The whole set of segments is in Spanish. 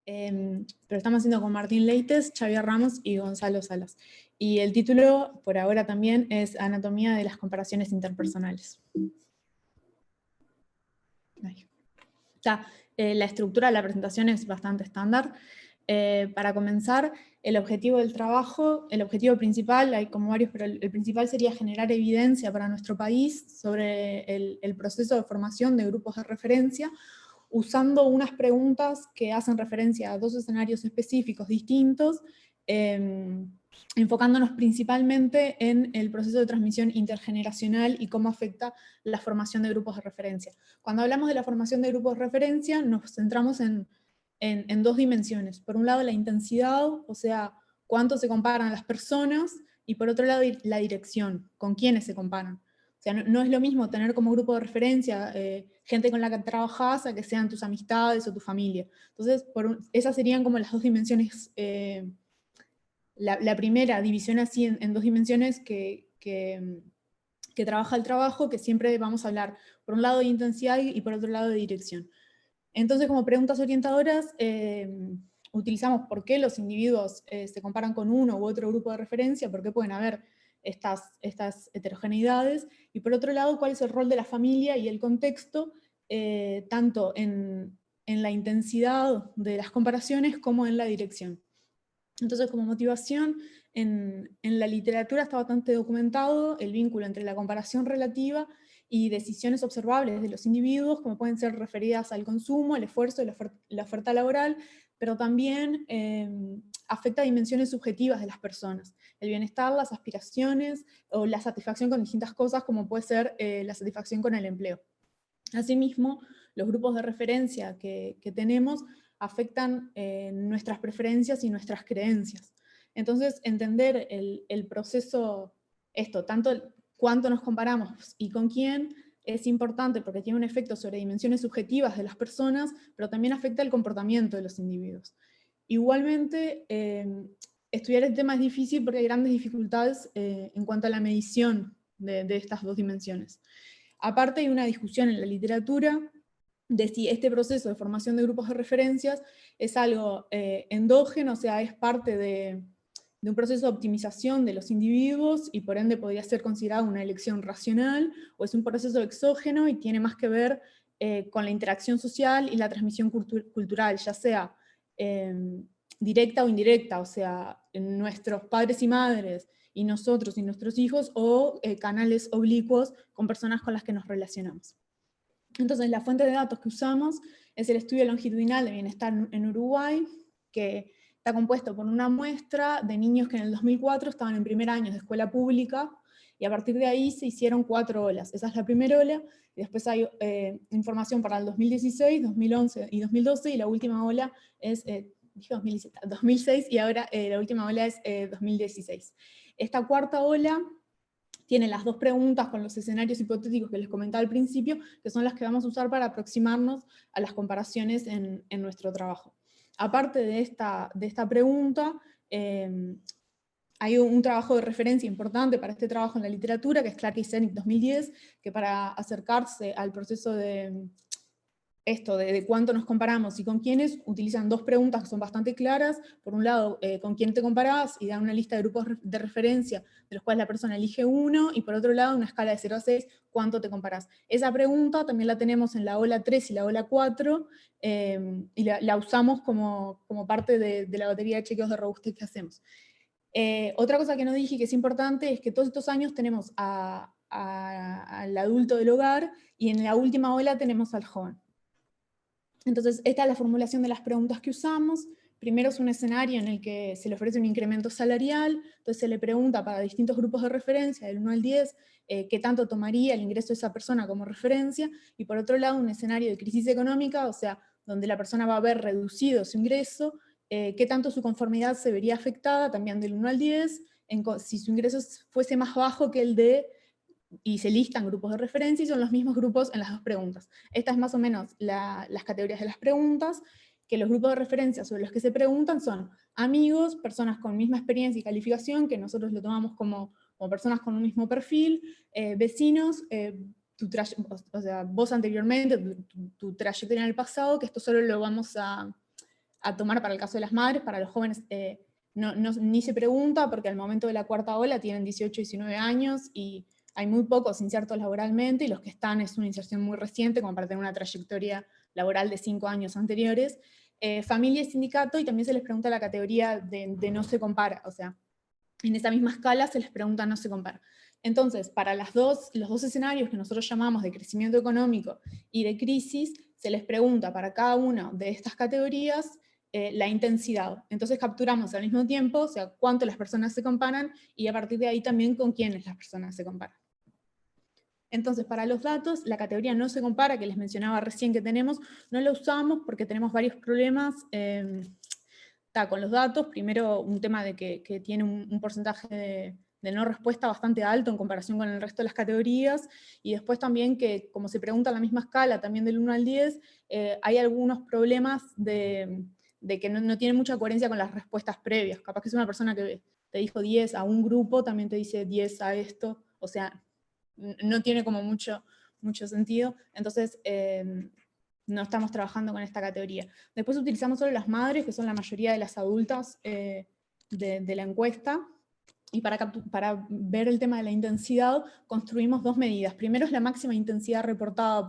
pero estamos haciendo con Martín Leites, Xavier Ramos y Gonzalo Salas. Y el título, por ahora también, es Anatomía de las comparaciones interpersonales. Ahí. Ya, la estructura de la presentación es bastante estándar. Para comenzar, el objetivo del trabajo, el objetivo principal, hay como varios, pero el principal sería generar evidencia para nuestro país sobre el proceso de formación de grupos de referencia, usando unas preguntas que hacen referencia a dos escenarios específicos distintos, enfocándonos principalmente en el proceso de transmisión intergeneracional y cómo afecta la formación de grupos de referencia. Cuando hablamos de la formación de grupos de referencia, nos centramos en dos dimensiones. Por un lado, la intensidad, o sea, cuánto se comparan las personas, y por otro lado, la dirección, con quiénes se comparan. O sea, no es lo mismo tener como grupo de referencia gente con la que trabajás a que sean tus amistades o tu familia. Entonces, esas serían como las dos dimensiones. La primera división así en dos dimensiones que trabaja el trabajo, que siempre vamos a hablar por un lado de intensidad y por otro lado de dirección. Entonces, como preguntas orientadoras, utilizamos por qué los individuos se comparan con uno u otro grupo de referencia, por qué pueden haber estas heterogeneidades, y por otro lado, cuál es el rol de la familia y el contexto, tanto en la intensidad de las comparaciones como en la dirección. Entonces, como motivación, en la literatura está bastante documentado el vínculo entre la comparación relativa y decisiones observables de los individuos, como pueden ser referidas al consumo, al esfuerzo y la oferta laboral, pero también afecta a dimensiones subjetivas de las personas, el bienestar, las aspiraciones o la satisfacción con distintas cosas, como puede ser la satisfacción con el empleo. Asimismo, los grupos de referencia que tenemos afectan nuestras preferencias y nuestras creencias. Entonces, entender el proceso, tanto cuánto nos comparamos y con quién, es importante porque tiene un efecto sobre dimensiones subjetivas de las personas, pero también afecta el comportamiento de los individuos. Igualmente, estudiar el tema es difícil porque hay grandes dificultades en cuanto a la medición de estas dos dimensiones. Aparte, hay una discusión en la literatura de si este proceso de formación de grupos de referencias es algo endógeno, o sea, es parte de un proceso de optimización de los individuos y por ende podría ser considerado una elección racional, o es un proceso exógeno y tiene más que ver con la interacción social y la transmisión cultural, ya sea directa o indirecta, o sea, nuestros padres y madres y nosotros y nuestros hijos, o canales oblicuos con personas con las que nos relacionamos. Entonces, la fuente de datos que usamos es el estudio longitudinal de bienestar en Uruguay, que está compuesto por una muestra de niños que en el 2004 estaban en primer año de escuela pública, y a partir de ahí se hicieron 4 olas. Esa es la primera ola, y después hay información para el 2016, 2011 y 2012, y la última ola es 2006, y ahora la última ola es 2016. Esta cuarta ola tiene las dos preguntas con los escenarios hipotéticos que les comentaba al principio, que son las que vamos a usar para aproximarnos a las comparaciones en nuestro trabajo. Aparte de esta pregunta, hay un trabajo de referencia importante para este trabajo en la literatura, que es Clark y Senig 2010, que para acercarse al proceso de cuánto nos comparamos y con quiénes, utilizan dos preguntas que son bastante claras. Por un lado, con quién te comparás, y dan una lista de grupos de referencia de los cuales la persona elige uno, y por otro lado, una escala de 0 a 6, cuánto te comparás. Esa pregunta también la tenemos en la ola 3 y la ola 4, y la usamos como parte de la batería de chequeos de robustez que hacemos. Otra cosa que no dije que es importante es que todos estos años tenemos al adulto del hogar, y en la última ola tenemos al joven. Entonces, esta es la formulación de las preguntas que usamos. Primero es un escenario en el que se le ofrece un incremento salarial, entonces se le pregunta para distintos grupos de referencia, del 1 al 10, qué tanto tomaría el ingreso de esa persona como referencia, y por otro lado un escenario de crisis económica, o sea, donde la persona va a ver reducido su ingreso, qué tanto su conformidad se vería afectada, también del 1 al 10, si su ingreso fuese más bajo que el de, y se listan grupos de referencia, y son los mismos grupos en las dos preguntas. Estas es más o menos las categorías de las preguntas, que los grupos de referencia sobre los que se preguntan son amigos, personas con misma experiencia y calificación, que nosotros lo tomamos como personas con un mismo perfil, vecinos, o sea, vos anteriormente, tu trayectoria en el pasado, que esto solo lo vamos a a tomar para el caso de las madres. Para los jóvenes ni se pregunta, porque al momento de la cuarta ola tienen 18, 19 años, y hay muy pocos insertos laboralmente, y los que están es una inserción muy reciente, como para tener una trayectoria laboral de 5 años anteriores. Familia y sindicato, y también se les pregunta la categoría de no se compara, o sea, en esa misma escala se les pregunta no se compara. Entonces, para los dos escenarios que nosotros llamamos de crecimiento económico y de crisis, se les pregunta para cada una de estas categorías la intensidad. Entonces capturamos al mismo tiempo, o sea, cuánto las personas se comparan, y a partir de ahí también con quiénes las personas se comparan. Entonces, para los datos, la categoría no se compara, que les mencionaba recién que tenemos, no la usamos porque tenemos varios problemas con los datos. Primero, un tema de que tiene un porcentaje de no respuesta bastante alto en comparación con el resto de las categorías, y después también que, como se pregunta en la misma escala, también del 1 al 10, hay algunos problemas de que no tiene mucha coherencia con las respuestas previas. Capaz que es una persona que te dijo 10 a un grupo, también te dice 10 a esto, o sea, no tiene como mucho sentido. Entonces, no estamos trabajando con esta categoría. Después utilizamos solo las madres, que son la mayoría de las adultas de la encuesta, y para ver el tema de la intensidad construimos dos medidas. Primero es la máxima intensidad reportada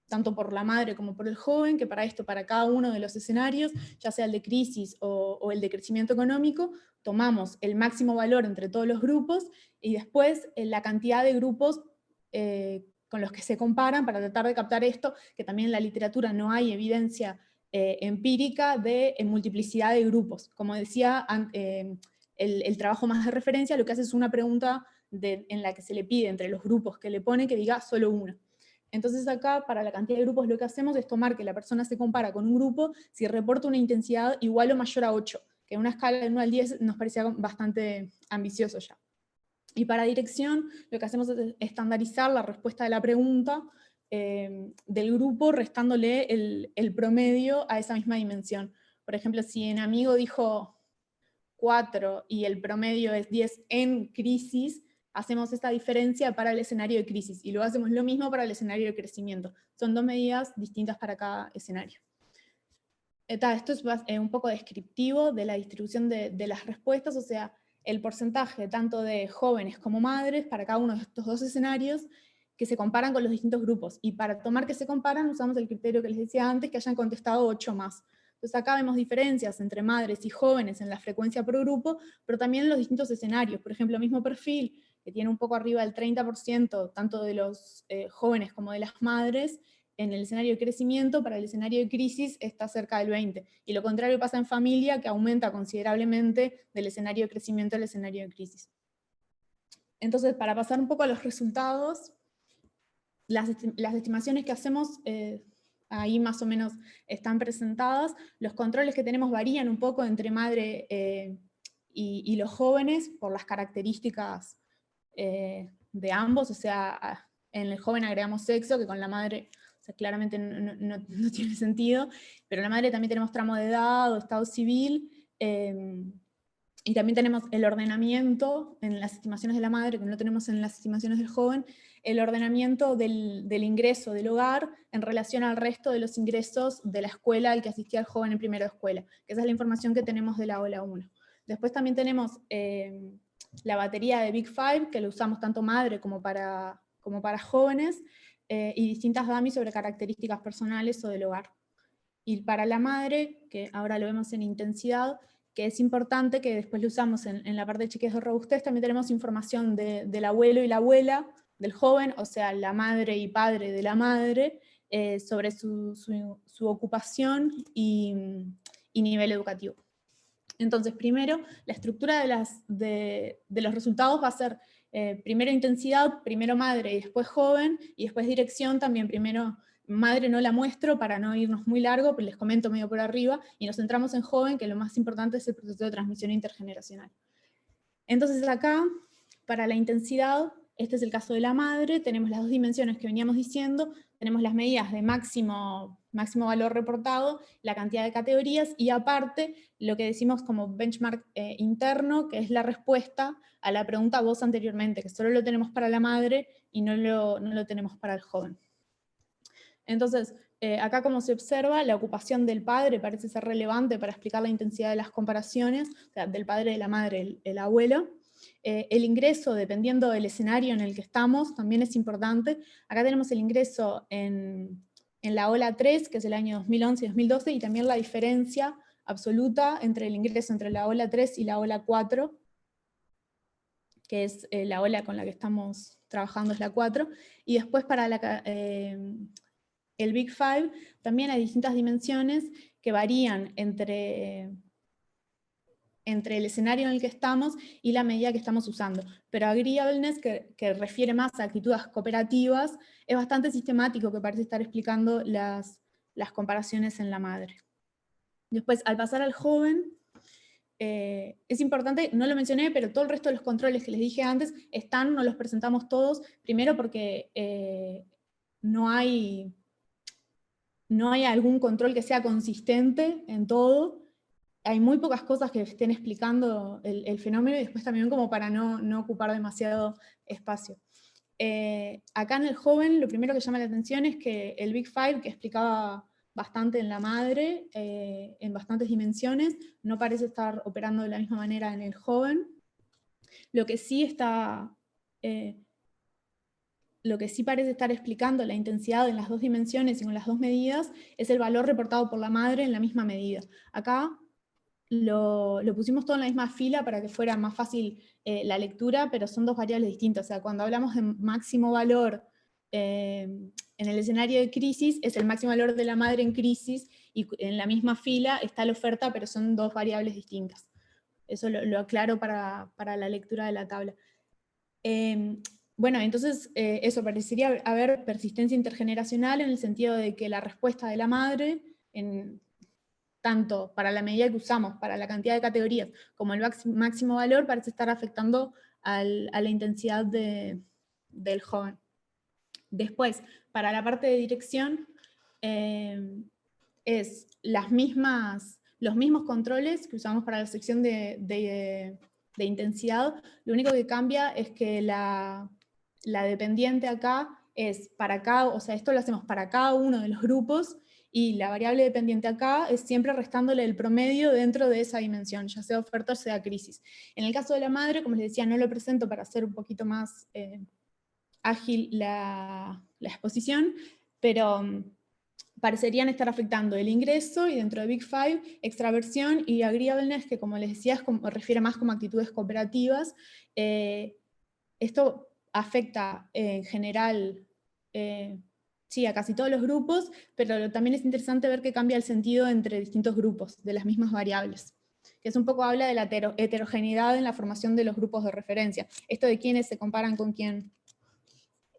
tanto por la madre como por el joven, que para esto, para cada uno de los escenarios, ya sea el de crisis o el de crecimiento económico, tomamos el máximo valor entre todos los grupos, y después la cantidad de grupos con los que se comparan, para tratar de captar esto, que también en la literatura no hay evidencia empírica de multiplicidad de grupos. Como decía, el trabajo más de referencia lo que hace es una pregunta en la que se le pide entre los grupos que le pone que diga solo uno. Entonces acá, para la cantidad de grupos, lo que hacemos es tomar que la persona se compara con un grupo si reporta una intensidad igual o mayor a 8, que en una escala de 1 al 10 nos parecía bastante ambicioso ya. Y para dirección, lo que hacemos es estandarizar la respuesta de la pregunta del grupo, restándole el promedio a esa misma dimensión. Por ejemplo, si en amigo dijo 4 y el promedio es 10 en crisis, hacemos esta diferencia para el escenario de crisis, y luego hacemos lo mismo para el escenario de crecimiento. Son dos medidas distintas para cada escenario. Esto es un poco descriptivo de la distribución de las respuestas, o sea, el porcentaje tanto de jóvenes como madres para cada uno de estos dos escenarios que se comparan con los distintos grupos. Y para tomar que se comparan usamos el criterio que les decía antes, que hayan contestado 8 más. Entonces acá vemos diferencias entre madres y jóvenes en la frecuencia por grupo, pero también en los distintos escenarios. Por ejemplo, el mismo perfil, que tiene un poco arriba del 30%, tanto de los jóvenes como de las madres, en el escenario de crecimiento, para el escenario de crisis está cerca del 20%. Y lo contrario pasa en familia, que aumenta considerablemente del escenario de crecimiento al escenario de crisis. Entonces, para pasar un poco a los resultados, las estimaciones que hacemos ahí más o menos están presentadas. Los controles que tenemos varían un poco entre madre y los jóvenes por las características de ambos. O sea, en el joven agregamos sexo, que con la madre claramente no tiene sentido, pero en la madre también tenemos tramo de edad o estado civil, y también tenemos el ordenamiento en las estimaciones de la madre, que no tenemos en las estimaciones del joven, el ordenamiento del ingreso del hogar en relación al resto de los ingresos de la escuela al que asistía el joven en primero de escuela, que esa es la información que tenemos de la ola 1. Después también tenemos la batería de Big Five, que lo usamos tanto madre como para jóvenes, y distintas DAMI sobre características personales o del hogar. Y para la madre, que ahora lo vemos en intensidad, que es importante, que después lo usamos en la parte de chequeos de robustez, también tenemos información del abuelo y la abuela del joven, o sea, la madre y padre de la madre, sobre su ocupación y nivel educativo. Entonces, primero, la estructura de los resultados va a ser primero intensidad, primero madre y después joven, y después dirección también. Primero madre no la muestro para no irnos muy largo, pero les comento medio por arriba, y nos centramos en joven, que lo más importante es el proceso de transmisión intergeneracional. Entonces acá, para la intensidad, este es el caso de la madre, tenemos las dos dimensiones que veníamos diciendo, tenemos las medidas de máximo valor reportado, la cantidad de categorías, y aparte lo que decimos como benchmark interno, que es la respuesta a la pregunta vos anteriormente, que solo lo tenemos para la madre y no lo tenemos para el joven. Entonces, acá, como se observa, la ocupación del padre parece ser relevante para explicar la intensidad de las comparaciones, o sea, del padre y de la madre, el abuelo. El ingreso, dependiendo del escenario en el que estamos, también es importante. Acá tenemos el ingreso en la ola 3, que es el año 2011 y 2012, y también la diferencia absoluta entre el ingreso entre la ola 3 y la ola 4, que es la ola con la que estamos trabajando, es la 4, y después para el Big Five también hay distintas dimensiones que varían entre el escenario en el que estamos y la medida que estamos usando. Pero agreeableness, que refiere más a actitudes cooperativas, es bastante sistemático, que parece estar explicando las comparaciones en la madre. Después, al pasar al joven, es importante, no lo mencioné, pero todo el resto de los controles que les dije antes están, no los presentamos todos, primero porque no hay algún control que sea consistente en todo. Hay muy pocas cosas que estén explicando el fenómeno, y después también como para no ocupar demasiado espacio. Acá en el joven, lo primero que llama la atención es que el Big Five, que explicaba bastante en la madre, en bastantes dimensiones, no parece estar operando de la misma manera en el joven. Lo que sí parece estar explicando la intensidad en las dos dimensiones y con las dos medidas es el valor reportado por la madre en la misma medida. Acá lo pusimos todo en la misma fila para que fuera más fácil la lectura, pero son dos variables distintas. O sea, cuando hablamos de máximo valor en el escenario de crisis, es el máximo valor de la madre en crisis, y en la misma fila está la oferta, pero son dos variables distintas. Eso lo aclaro para la lectura de la tabla. Bueno, entonces eso, parecería haber persistencia intergeneracional en el sentido de que la respuesta de la madre, tanto para la medida que usamos, para la cantidad de categorías, como el máximo valor, parece estar afectando a la intensidad del joven. Después, para la parte de dirección, es los mismos controles que usamos para la sección de intensidad. Lo único que cambia es que la dependiente acá es para cada, o sea, esto lo hacemos para cada uno de los grupos, y la variable dependiente acá es siempre restándole el promedio dentro de esa dimensión, ya sea oferta o sea crisis. En el caso de la madre, como les decía, no lo presento para hacer un poquito más ágil la exposición, pero parecerían estar afectando el ingreso, y dentro de Big Five, extraversión y agreeableness, que como les decía, refiere más como actitudes cooperativas. Esto afecta en general sí, a casi todos los grupos, pero también es interesante ver que cambia el sentido entre distintos grupos de las mismas variables, que es un poco habla de la heterogeneidad en la formación de los grupos de referencia, esto de quiénes se comparan con quién.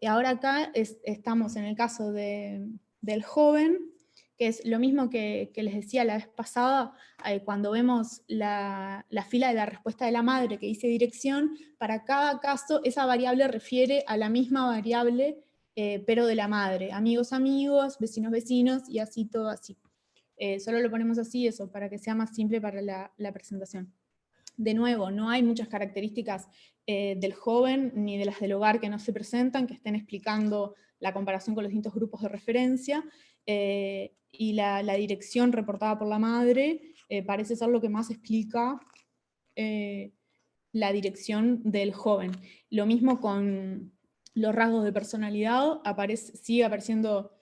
Y ahora acá estamos en el caso del joven, que es lo mismo que les decía la vez pasada, cuando vemos la fila de la respuesta de la madre que dice dirección, para cada caso esa variable refiere a la misma variable, pero de la madre, amigos, amigos, vecinos, vecinos, y así todo así. Solo lo ponemos así, eso, para que sea más simple para la presentación. De nuevo, no hay muchas características del joven ni de las del hogar que no se presentan, que estén explicando la comparación con los distintos grupos de referencia, y la dirección reportada por la madre parece ser lo que más explica la dirección del joven. Lo mismo con los rasgos de personalidad, sigue apareciendo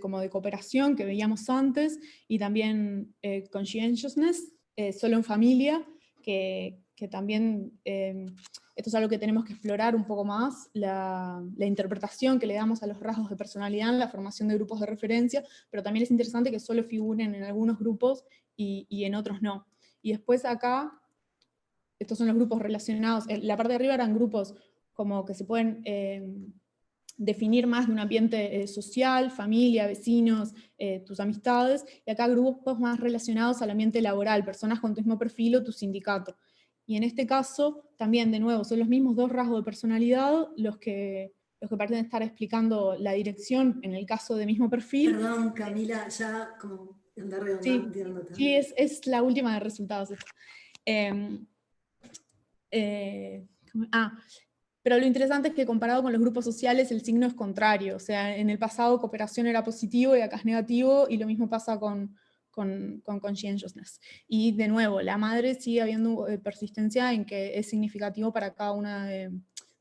como de cooperación que veíamos antes, y también conscientiousness, solo en familia, que también esto es algo que tenemos que explorar un poco más, la interpretación que le damos a los rasgos de personalidad en la formación de grupos de referencia, pero también es interesante que solo figuren en algunos grupos y en otros no. Y después acá, estos son los grupos relacionados, en la parte de arriba eran grupos como que se pueden definir más de un ambiente social, familia, vecinos, tus amistades, y acá grupos más relacionados al ambiente laboral, personas con tu mismo perfil o tu sindicato. Y en este caso, también, de nuevo, son los mismos dos rasgos de personalidad los que parecen estar explicando la dirección en el caso de mismo perfil. Perdón, Camila, ya como andar Sí, redondeándote. sí, es la última de resultados. Pero lo interesante es que comparado con los grupos sociales el signo es contrario, o sea, en el pasado cooperación era positivo y acá es negativo, y lo mismo pasa con conscientiousness. Y de nuevo, la madre sigue habiendo persistencia en que es significativo para cada uno de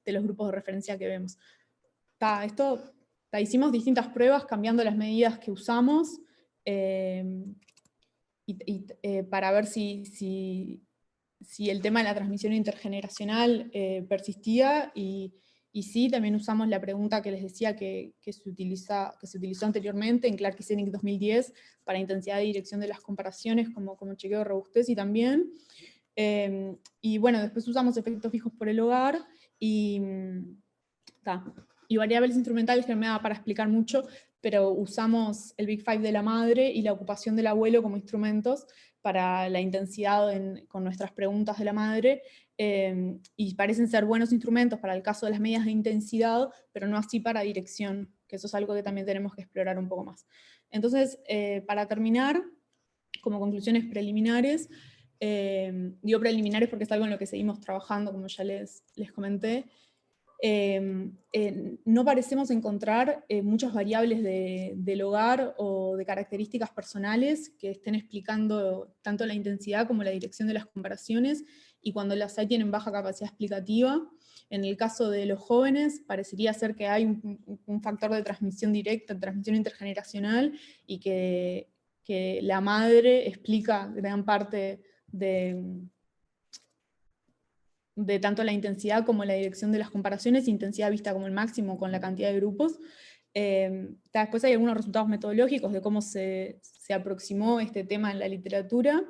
los grupos de referencia que vemos. Hicimos distintas pruebas cambiando las medidas que usamos para ver si el tema de la transmisión intergeneracional persistía, y sí, también usamos la pregunta que les decía que se utilizó anteriormente en Clark-Kissenick 2010 para intensidad de dirección de las comparaciones como chequeo de robustez, y también. Y bueno, después usamos efectos fijos por el hogar y variables instrumentales, que no me da para explicar mucho, pero usamos el Big Five de la madre y la ocupación del abuelo como instrumentos para la intensidad con nuestras preguntas de la madre, y parecen ser buenos instrumentos para el caso de las medidas de intensidad, pero no así para dirección, que eso es algo que también tenemos que explorar un poco más. Entonces, para terminar, como conclusiones preliminares, digo preliminares porque es algo en lo que seguimos trabajando, como ya les comenté. No parecemos encontrar muchas variables del hogar o de características personales que estén explicando tanto la intensidad como la dirección de las comparaciones, y cuando las hay tienen baja capacidad explicativa. En el caso de los jóvenes, parecería ser que hay un factor de transmisión directa, transmisión intergeneracional, y que la madre explica gran parte de tanto la intensidad como la dirección de las comparaciones, intensidad vista como el máximo con la cantidad de grupos. Después hay algunos resultados metodológicos de cómo se aproximó este tema en la literatura.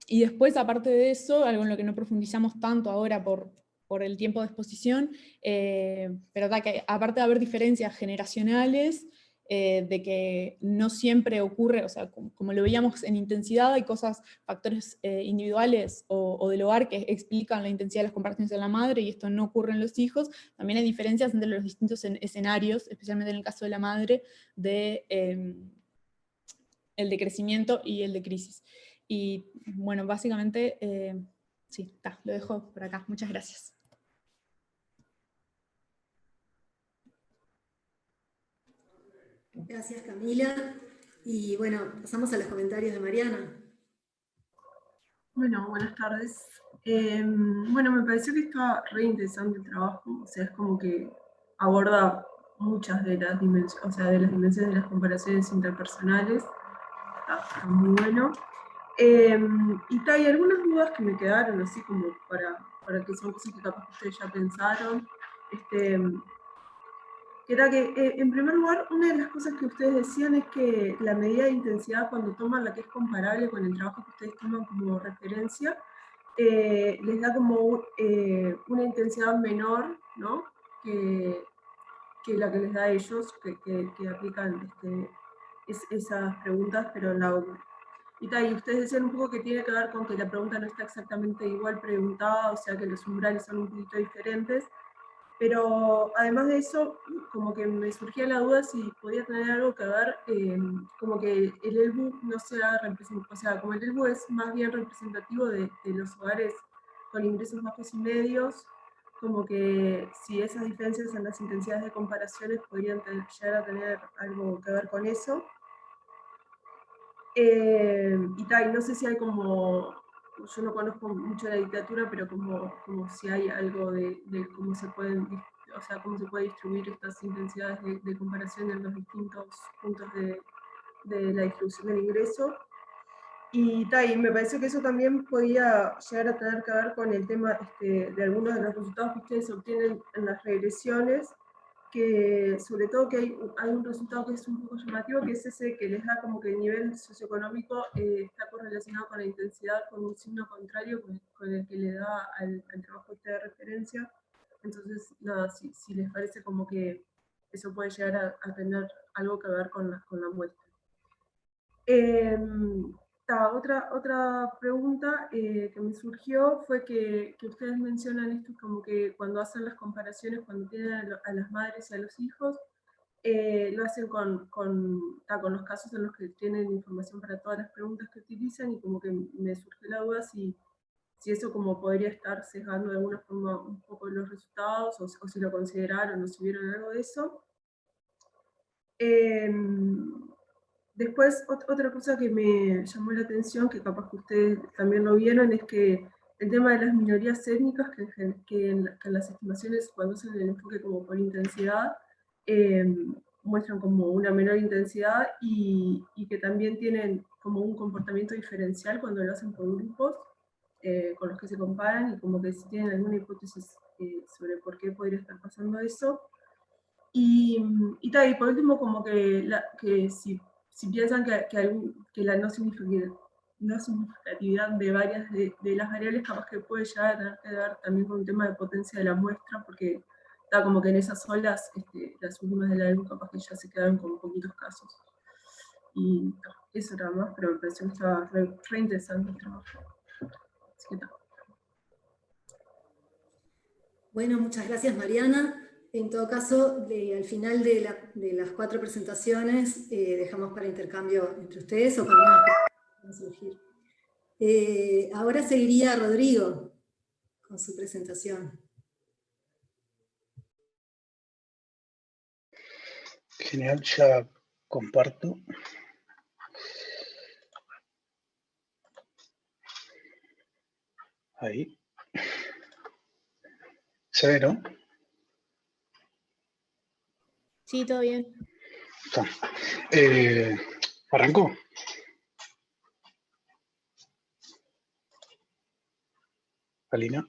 Y después, aparte de eso, algo en lo que no profundizamos tanto ahora por el tiempo de exposición, pero que aparte de haber diferencias generacionales, de que no siempre ocurre, o sea, como lo veíamos en intensidad, hay factores individuales o del hogar que explican la intensidad de las comparaciones de la madre, y esto no ocurre en los hijos. También hay diferencias entre los distintos escenarios, especialmente en el caso de la madre, el de crecimiento y el de crisis. Y bueno, básicamente, sí, lo dejo por acá. Muchas gracias. Gracias, Camila. Y bueno, pasamos a los comentarios de Mariana. Bueno, buenas tardes. Bueno, me pareció que está re interesante el trabajo, o sea, es como que aborda muchas de las dimensiones, o sea, de las dimensiones de las comparaciones interpersonales. Está muy bueno. Y hay algunas dudas que me quedaron, así como para que son cosas que capaz ustedes ya pensaron. Que era que, en primer lugar, una de las cosas que ustedes decían es que la medida de intensidad, cuando toman la que es comparable con el trabajo que ustedes toman como referencia, les da como una intensidad menor, ¿no? que la que les da a ellos, que aplican esas preguntas, pero en la ONU. Y ustedes decían un poco que tiene que ver con que la pregunta no está exactamente igual preguntada, o sea que los umbrales son un poquito diferentes. Pero además de eso, como que me surgía la duda si podía tener algo que ver, como que el ELBU no sea representativo, o sea, como el ELBU es más bien representativo de los hogares con ingresos bajos y medios, como que si esas diferencias en las intensidades de comparaciones podrían llegar a tener algo que ver con eso. Y no sé si hay como, yo no conozco mucho la literatura, pero como si hay algo de cómo se pueden, o sea, cómo se puede distribuir estas intensidades de comparación en los distintos puntos de la distribución del ingreso. Y me pareció que eso también podía llegar a tener que ver con el tema de algunos de los resultados que ustedes obtienen en las regresiones, que sobre todo que hay un resultado que es un poco llamativo, que es ese que les da como que el nivel socioeconómico está correlacionado con la intensidad, con un signo contrario con el que le da al trabajo de referencia. Entonces, nada, si les parece como que eso puede llegar a tener algo que ver con la muestra. Otra pregunta que me surgió fue que ustedes mencionan esto como que cuando hacen las comparaciones, cuando tienen a las madres y a los hijos, lo hacen con los casos en los que tienen información para todas las preguntas que utilizan, y como que me surgió la duda si si eso como podría estar sesgando de alguna forma un poco los resultados, o si lo consideraron o si vieron algo de eso. Después, otra cosa que me llamó la atención, que capaz que ustedes también lo vieron, es que el tema de las minorías étnicas, que en las estimaciones, cuando hacen el enfoque como por intensidad, muestran como una menor intensidad y que también tienen como un comportamiento diferencial cuando lo hacen por grupos con los que se comparan, y como que si tienen alguna hipótesis sobre por qué podría estar pasando eso. Y por último, como que si piensan que la no significatividad de varias de las variables capaz que puede llegar a tener que ver también con un tema de potencia de la muestra, porque está como que en esas olas, las últimas de la ELU capaz que ya se quedaron con poquitos casos. Y eso nada más, pero me pareció que estaba re interesante el trabajo. Así que está. Bueno, muchas gracias, Mariana. En todo caso, al final de las 4 presentaciones, dejamos para intercambio entre ustedes o para una que van a surgir. Ahora seguiría Rodrigo con su presentación. Genial, ya comparto. Ahí. ¿Se ve, no? Sí, todo bien. ¿Arrancó? Alina.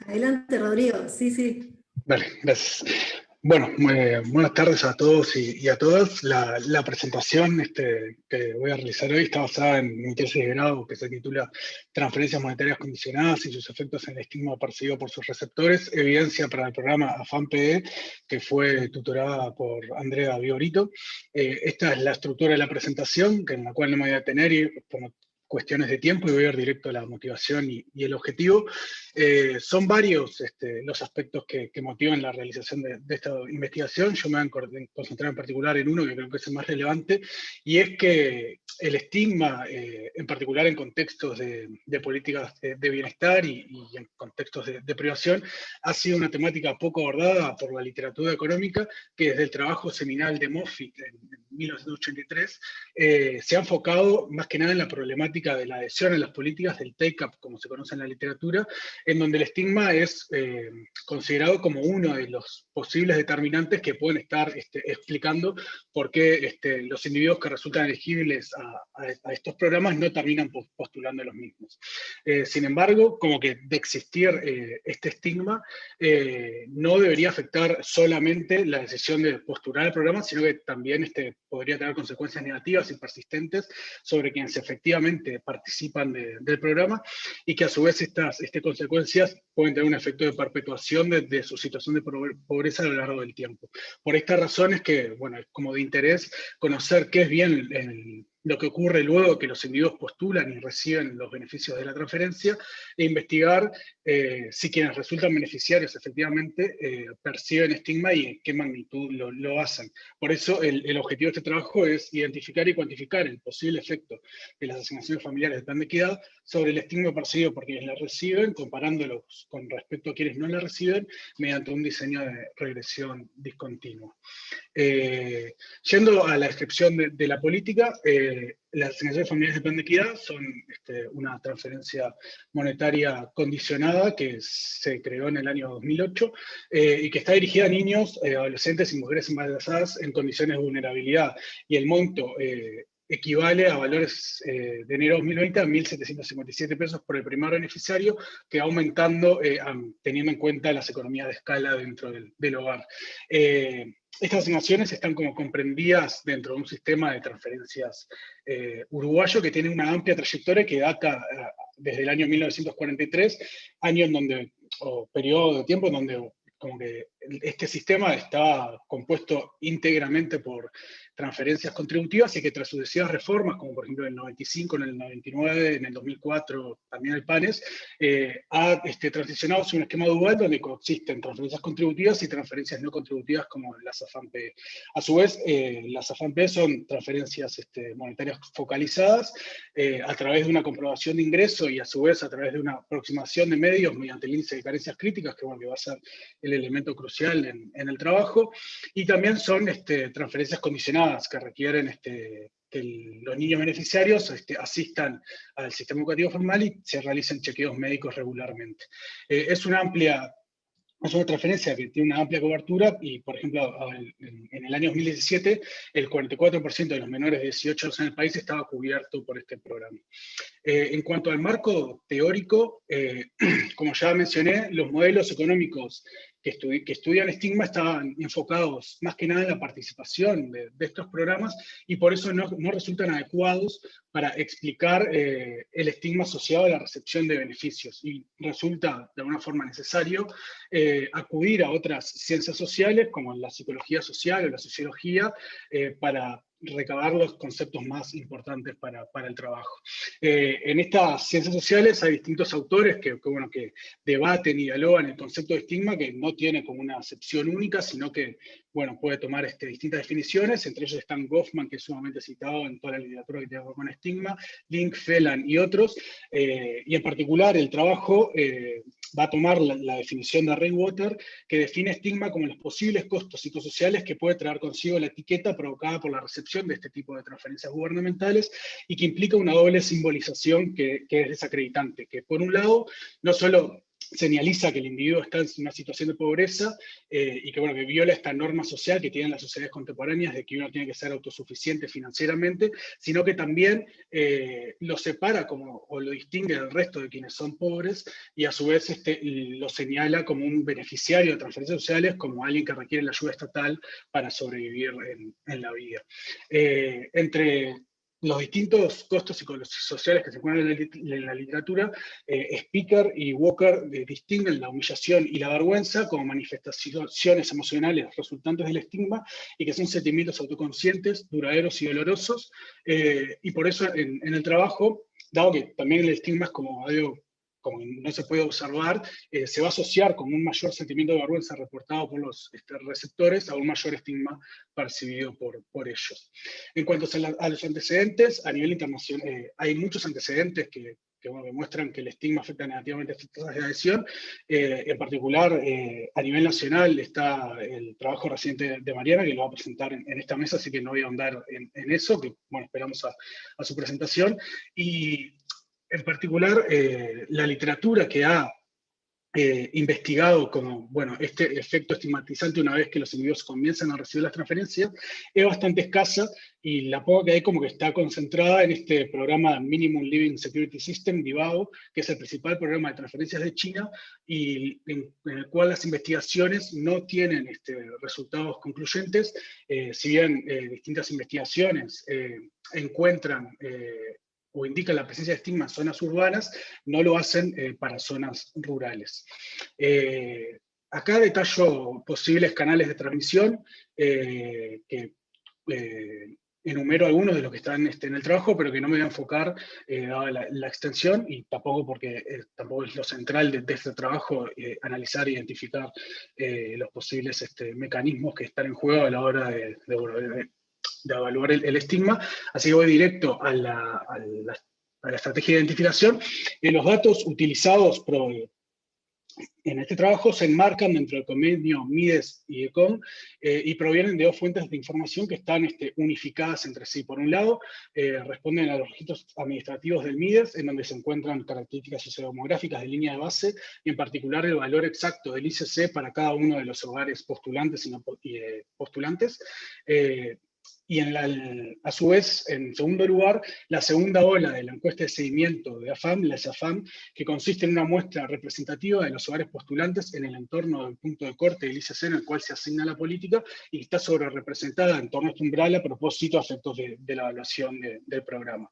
Adelante, Rodrigo. Sí, sí. Vale, gracias. Bueno, buenas tardes a todos y a todas. La presentación que voy a realizar hoy está basada en mi tesis de grado, que se titula Transferencias monetarias condicionadas y sus efectos en el estigma percibido por sus receptores, evidencia para el programa AFAN-PE, que fue tutorada por Andrea Viorito. Esta es la estructura de la presentación, en la cual no me voy a detener por cuestiones de tiempo, y voy a ir directo a la motivación y el objetivo. Son varios los aspectos que motivan la realización de esta investigación. Yo me voy a concentrar en particular en uno que creo que es el más relevante, y es que el estigma, en particular en contextos de políticas de bienestar y en contextos de privación, ha sido una temática poco abordada por la literatura económica, que desde el trabajo seminal de Moffitt en 1983 se ha enfocado más que nada en la problemática de la adhesión a las políticas del take-up, como se conoce en la literatura, en donde el estigma es considerado como uno de los posibles determinantes que pueden estar explicando por qué los individuos que resultan elegibles a estos programas no terminan postulando los mismos. Sin embargo, como que de existir este estigma, no debería afectar solamente la decisión de postular el programa, sino que también podría tener consecuencias negativas y persistentes sobre quienes efectivamente participan del programa, y que a su vez estas consecuencias pueden tener un efecto de perpetuación de su situación de pobreza a lo largo del tiempo. Por esta razón es que, bueno, es como de interés conocer qué es bien lo que ocurre luego que los individuos postulan y reciben los beneficios de la transferencia, e investigar si quienes resultan beneficiarios efectivamente perciben estigma y en qué magnitud lo hacen. Por eso el objetivo de este trabajo es identificar y cuantificar el posible efecto de las asignaciones familiares de plan de equidad sobre el estigma percibido por quienes la reciben, comparándolos con respecto a quienes no la reciben, mediante un diseño de regresión discontinua. Yendo a la descripción de la política, las asignaciones familiares de plan de equidad son una transferencia monetaria condicionada que se creó en el año 2008 y que está dirigida a niños, adolescentes y mujeres embarazadas en condiciones de vulnerabilidad, y el monto equivale a valores de enero de 2020 a 1.757 pesos por el primer beneficiario, que va aumentando teniendo en cuenta las economías de escala dentro del hogar. Estas asignaciones están como comprendidas dentro de un sistema de transferencias uruguayo que tiene una amplia trayectoria que data desde el año 1943, año en donde, o periodo de tiempo en donde como que este sistema está compuesto íntegramente por transferencias contributivas y que tras sucesivas reformas, como por ejemplo en el 95, en el 99, en el 2004, también el PANES, ha transicionado hacia un esquema dual donde coexisten transferencias contributivas y transferencias no contributivas como las AFAM-PE. A su vez, las AFAM-PE son transferencias monetarias focalizadas a través de una comprobación de ingreso y a su vez a través de una aproximación de medios mediante el índice de carencias críticas, que, bueno, que va a ser el elemento crucial en el trabajo, y también son transferencias condicionadas que requieren que los niños beneficiarios asistan al sistema educativo formal y se realicen chequeos médicos regularmente. Es una transferencia que tiene una amplia cobertura y, por ejemplo, en el año 2017, el 44% de los menores de 18 años en el país estaba cubierto por este programa. En cuanto al marco teórico, como ya mencioné, los modelos económicos que estudian estigma estaban enfocados más que nada en la participación de estos programas y por eso no resultan adecuados para explicar el estigma asociado a la recepción de beneficios, y resulta de alguna forma necesario acudir a otras ciencias sociales como la psicología social o la sociología para recabar los conceptos más importantes para el trabajo. En estas ciencias sociales hay distintos autores que debaten y dialogan el concepto de estigma, que no tiene como una acepción única, sino que puede tomar distintas definiciones. Entre ellos están Goffman, que es sumamente citado en toda la literatura que tiene que ver con estigma, Link, Phelan y otros, y en particular el trabajo va a tomar la definición de Rainwater, que define estigma como los posibles costos psicosociales que puede traer consigo la etiqueta provocada por la recepción de este tipo de transferencias gubernamentales y que implica una doble simbolización que es desacreditante, que por un lado no solo señaliza que el individuo está en una situación de pobreza y que viola esta norma social que tienen las sociedades contemporáneas de que uno tiene que ser autosuficiente financieramente, sino que también lo separa o lo distingue del resto de quienes son pobres y a su vez lo señala como un beneficiario de transferencias sociales, como alguien que requiere la ayuda estatal para sobrevivir en la vida. Entre los distintos costos psicosociales que se encuentran en la literatura, Speaker y Walker distinguen la humillación y la vergüenza como manifestaciones emocionales resultantes del estigma y que son sentimientos autoconscientes, duraderos y dolorosos, y por eso en el trabajo, dado que también el estigma es como algo como no se puede observar, se va a asociar con un mayor sentimiento de vergüenza reportado por los receptores a un mayor estigma percibido por ellos. En cuanto a los antecedentes, a nivel internacional, hay muchos antecedentes que demuestran que el estigma afecta negativamente a estas tasas de adhesión. En particular, a nivel nacional está el trabajo reciente de Mariana, que lo va a presentar en esta mesa, así que no voy a ahondar en eso, que esperamos a su presentación. Y en particular, la literatura que ha investigado como, este efecto estigmatizante una vez que los individuos comienzan a recibir las transferencias, es bastante escasa, y la poca que hay como que está concentrada en este programa Minimum Living Security System, DIVAO, que es el principal programa de transferencias de China, y en el cual las investigaciones no tienen resultados concluyentes, si bien distintas investigaciones encuentran o indican la presencia de estigma en zonas urbanas, no lo hacen para zonas rurales. Acá detallo posibles canales de transmisión, que enumero algunos de los que están en el trabajo, pero que no me voy a enfocar dada la extensión, y tampoco porque tampoco es lo central de este trabajo analizar e identificar los posibles mecanismos que están en juego a la hora de evaluar el estigma, así que voy directo a la estrategia de identificación. Los datos utilizados en este trabajo se enmarcan dentro del convenio MIDES y ECOM y provienen de dos fuentes de información que están unificadas entre sí. Por un lado, responden a los registros administrativos del MIDES, en donde se encuentran características sociodemográficas de línea de base, y en particular el valor exacto del ICC para cada uno de los hogares postulantes y no postulantes. Y a su vez, en segundo lugar, la segunda ola de la encuesta de seguimiento de AFAM, la SAFAM, que consiste en una muestra representativa de los hogares postulantes en el entorno del punto de corte del ICC en el cual se asigna la política, y está sobre representada en torno a este umbral a propósito de efectos de la evaluación del programa.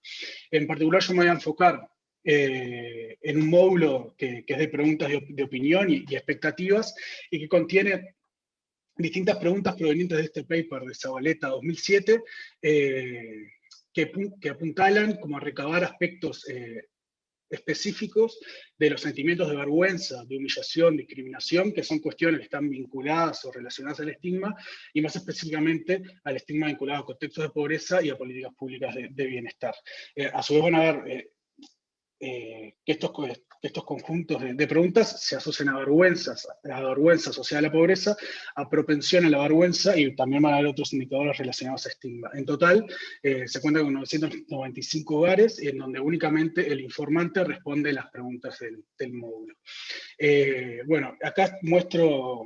En particular, yo me voy a enfocar en un módulo que es de preguntas de opinión y expectativas, y que contiene distintas preguntas provenientes de este paper de Zabaleta 2007, que apuntalan como a recabar aspectos específicos de los sentimientos de vergüenza, de humillación, discriminación, que son cuestiones que están vinculadas o relacionadas al estigma, y más específicamente al estigma vinculado a contextos de pobreza y a políticas públicas de bienestar. A su vez van a ver que estos conjuntos de preguntas se asocian a vergüenza asociada a la pobreza, a propensión a la vergüenza, y también van a haber otros indicadores relacionados a estigma. En total, se cuenta con 995 hogares, en donde únicamente el informante responde las preguntas del módulo. Bueno, acá muestro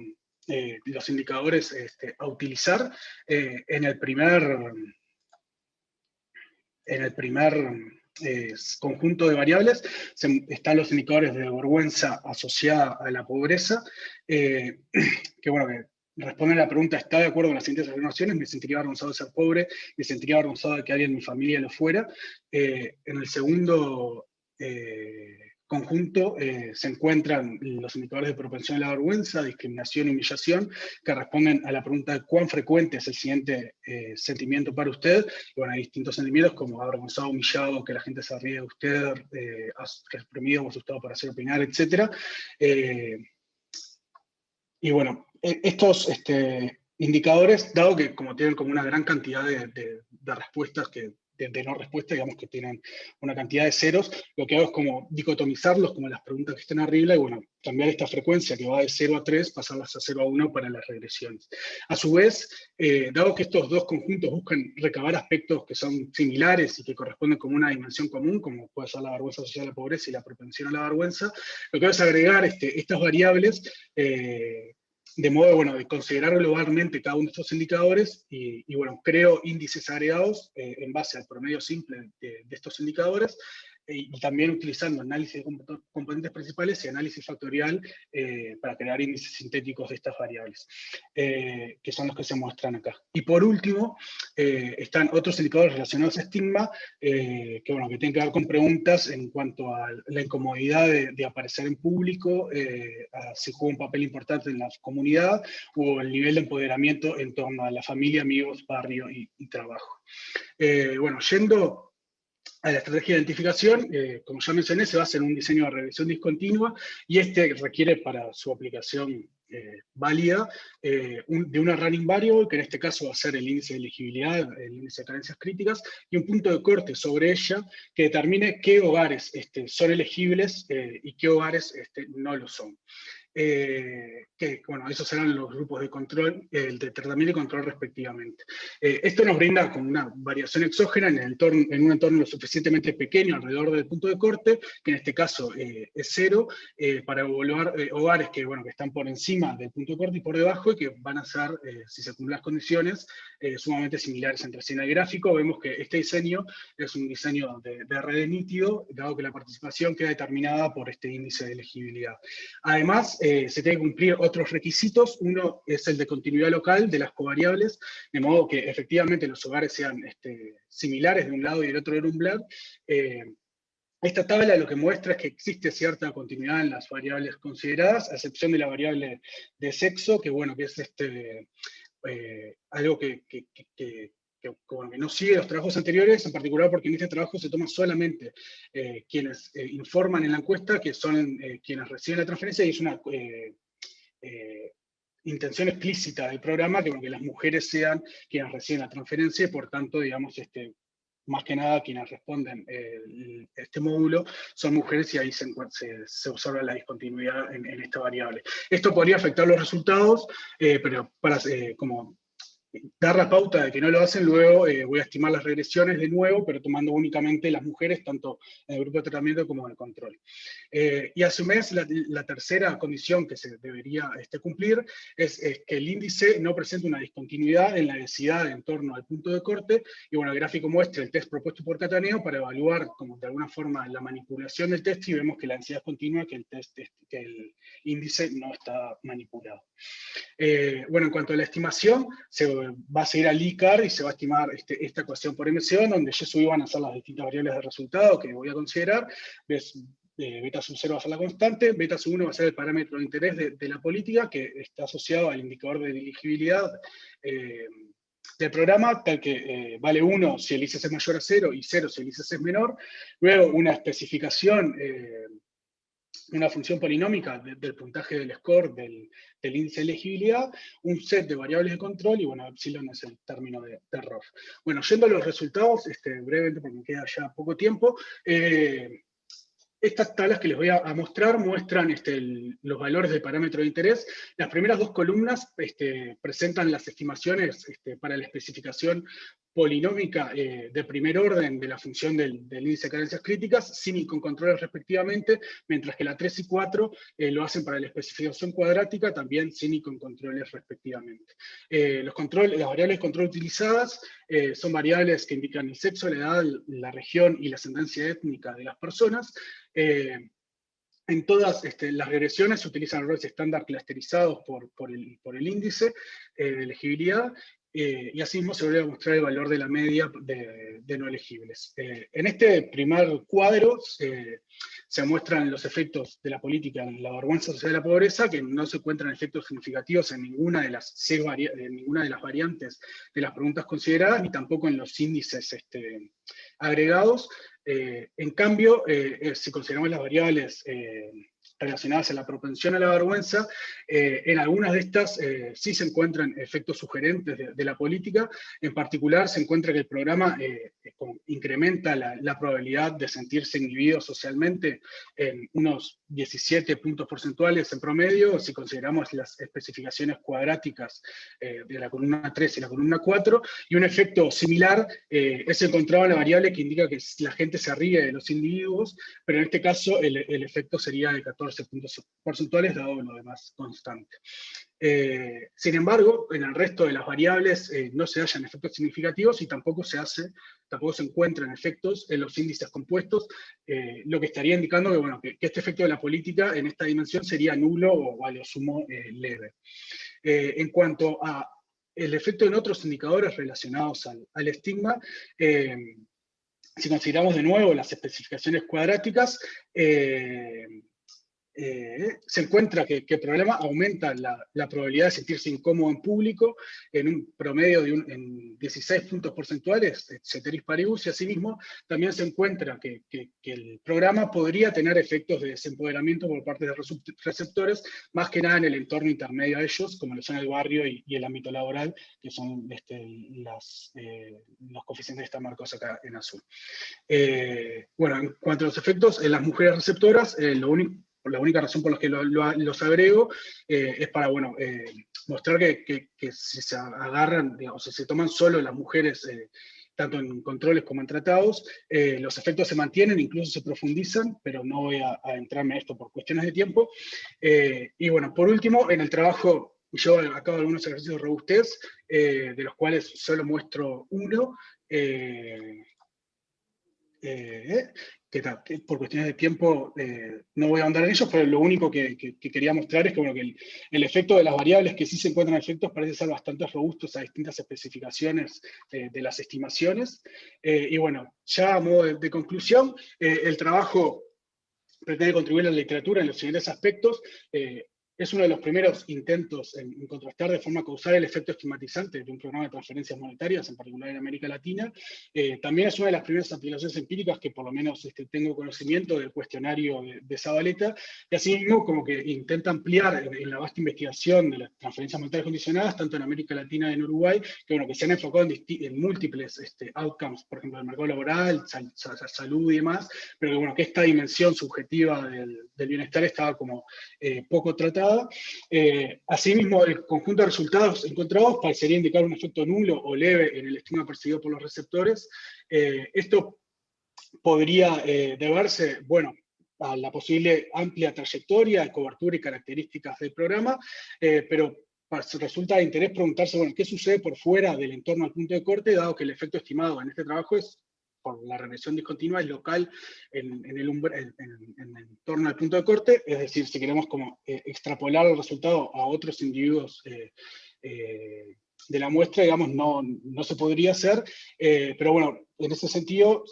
los indicadores a utilizar en el primer conjunto de variables. Están los indicadores de vergüenza asociada a la pobreza, que bueno, que responden a la pregunta: ¿está de acuerdo con las siguientes afirmaciones? Me sentiría avergonzado de ser pobre, me sentiría avergonzado de que alguien en mi familia lo fuera. En el segundo conjunto se encuentran los indicadores de propensión a la vergüenza, discriminación y humillación, que responden a la pregunta de cuán frecuente es el siguiente sentimiento para usted. Y bueno, hay distintos sentimientos como avergonzado, humillado, que la gente se ríe de usted, reprimido o asustado por hacer opinar, etc. Y bueno, estos indicadores, dado que como tienen como una gran cantidad de respuestas de no respuesta, digamos que tienen una cantidad de ceros, lo que hago es como dicotomizarlos como las preguntas que están arriba, y bueno, cambiar esta frecuencia que va de 0 a 3, pasarlas a 0 a 1 para las regresiones. A su vez, dado que estos dos conjuntos buscan recabar aspectos que son similares y que corresponden como una dimensión común, como puede ser la vergüenza asociada a la pobreza y la propensión a la vergüenza, lo que hago es agregar estas variables, de modo, bueno, de considerar globalmente cada uno de estos indicadores, y bueno, creo índices agregados en base al promedio simple de estos indicadores, y también utilizando análisis de componentes principales y análisis factorial para crear índices sintéticos de estas variables, que son los que se muestran acá. Y por último, están otros indicadores relacionados a estigma, que bueno, que tienen que ver con preguntas en cuanto a la incomodidad de aparecer en público, si juega un papel importante en la comunidad, o el nivel de empoderamiento en torno a la familia, amigos, barrio y trabajo. Bueno, yendo a la estrategia de identificación, como ya mencioné, se basa en un diseño de regresión discontinua, y requiere para su aplicación válida de una running variable, que en este caso va a ser el índice de elegibilidad, el índice de carencias críticas, y un punto de corte sobre ella que determine qué hogares son elegibles y qué hogares no lo son. Que, bueno, esos serán los grupos de control, de tratamiento y control respectivamente. Esto nos brinda como una variación exógena en un entorno lo suficientemente pequeño alrededor del punto de corte, que en este caso es 0, para evaluar hogares que, bueno, que están por encima del punto de corte y por debajo, y que van a ser, si se cumplen las condiciones, sumamente similares entre sí. En el gráfico vemos que este diseño es un diseño de red nítido, dado que la participación queda determinada por este índice de elegibilidad. Además, se tienen que cumplir otros requisitos. Uno es el de continuidad local de las covariables, de modo que efectivamente los hogares sean similares de un lado y del otro del umbral. Esta tabla lo que muestra es que existe cierta continuidad en las variables consideradas, a excepción de la variable de sexo, que bueno, que es algo que no sigue los trabajos anteriores, en particular porque en este trabajo se toman solamente quienes informan en la encuesta, que son quienes reciben la transferencia, y es una intención explícita del programa que las mujeres sean quienes reciben la transferencia, y por tanto, digamos, más que nada quienes responden este módulo son mujeres, y ahí se observa la discontinuidad en esta variable. Esto podría afectar los resultados, pero para como dar la pauta de que no lo hacen, luego voy a estimar las regresiones de nuevo, pero tomando únicamente las mujeres, tanto en el grupo de tratamiento como en el control. Y a su vez, la tercera condición que se debería cumplir es que el índice no presente una discontinuidad en la densidad en torno al punto de corte, y bueno, el gráfico muestra el test propuesto por Cataneo para evaluar como de alguna forma la manipulación del test, y vemos que la densidad es continua, que el índice no está manipulado. Bueno, en cuanto a la estimación, se va a seguir al ICAR y se va a estimar esta ecuación por emisión, donde ya van a ser las distintas variables de resultado que voy a considerar. beta sub 0 va a ser la constante, beta sub 1 va a ser el parámetro de interés de la política, que está asociado al indicador de elegibilidad del programa, tal que vale 1 si el ICC es mayor a 0 y 0 si el ICC es menor. Luego una especificación, una función polinómica del puntaje del score del índice de elegibilidad, un set de variables de control, y bueno, epsilon es el término de error. Bueno, yendo a los resultados, brevemente porque me queda ya poco tiempo, estas tablas que les voy a mostrar muestran los valores del parámetro de interés. Las primeras dos columnas presentan las estimaciones para la especificación polinómica de primer orden de la función del índice de carencias críticas, sin y con controles respectivamente, mientras que la 3 y 4 lo hacen para la especificación cuadrática, también sin y con controles respectivamente. Las variables de control utilizadas son variables que indican el sexo, la edad, la región y la ascendencia étnica de las personas. En todas las regresiones se utilizan errores estándar clusterizados por el índice de elegibilidad, y asimismo se vuelve a mostrar el valor de la media de no elegibles. En este primer cuadro se muestran los efectos de la política en la vergüenza social de la pobreza, que no se encuentran efectos significativos en ninguna de las variantes de las preguntas consideradas, ni tampoco en los índices agregados. En cambio, si consideramos las variables relacionadas a la propensión a la vergüenza, en algunas de estas sí se encuentran efectos sugerentes de la política. En particular, se encuentra que el programa incrementa la probabilidad de sentirse inhibido socialmente en unos 17 puntos porcentuales en promedio, si consideramos las especificaciones cuadráticas de la columna 3 y la columna 4, y un efecto similar es encontrado en la variable que indica que la gente se ríe de los individuos, pero en este caso el efecto sería de 14 puntos porcentuales, dado lo demás constante. Sin embargo, en el resto de las variables no se hallan efectos significativos y tampoco se encuentran efectos en los índices compuestos, lo que estaría indicando que, bueno, que este efecto de la política en esta dimensión sería nulo o a lo sumo leve. En cuanto a el efecto en otros indicadores relacionados al estigma, si consideramos de nuevo las especificaciones cuadráticas, se encuentra que el programa aumenta la probabilidad de sentirse incómodo en público en un promedio en 16 puntos porcentuales, ceteris paribus, y asimismo también se encuentra que el programa podría tener efectos de desempoderamiento por parte de receptores, más que nada en el entorno intermedio a ellos, como lo son el barrio y el ámbito laboral, que son los coeficientes que están marcados acá en azul. Bueno, en cuanto a los efectos en las mujeres receptoras, la única razón por la que los agrego es para, bueno, mostrar que si se agarran, digamos, si se toman solo las mujeres, tanto en controles como en tratados, los efectos se mantienen, incluso se profundizan, pero no voy a entrarme en esto por cuestiones de tiempo. Y bueno, por último, en el trabajo, yo acabo algunos ejercicios de robustez, de los cuales solo muestro uno, que por cuestiones de tiempo no voy a ahondar en ellos, pero lo único que quería mostrar es que, bueno, que el efecto de las variables que sí se encuentran efectos parece ser bastante robustos a distintas especificaciones de las estimaciones. Y bueno, ya a modo de conclusión, el trabajo pretende contribuir a la literatura en los siguientes aspectos. Es uno de los primeros intentos en contrastar de forma causal el efecto estigmatizante de un programa de transferencias monetarias, en particular en América Latina. También es una de las primeras aplicaciones empíricas que por lo menos tengo conocimiento del cuestionario de Zabaleta, y asimismo como que intenta ampliar en la vasta investigación de las transferencias monetarias condicionadas, tanto en América Latina y en Uruguay, que, bueno, que se han enfocado en múltiples outcomes, por ejemplo, el mercado laboral, salud y demás, pero que, bueno, que esta dimensión subjetiva del bienestar estaba como poco tratada. Asimismo, el conjunto de resultados encontrados parecería indicar un efecto nulo o leve en el estigma percibido por los receptores. Esto podría deberse, bueno, a la posible amplia trayectoria, cobertura y características del programa, pero resulta de interés preguntarse, bueno, ¿qué sucede por fuera del entorno al punto de corte, dado que el efecto estimado en este trabajo es, por la regresión discontinua, es local en torno al punto de corte? Es decir, si queremos como extrapolar el resultado a otros individuos de la muestra, digamos, no se podría hacer, pero bueno, en ese sentido,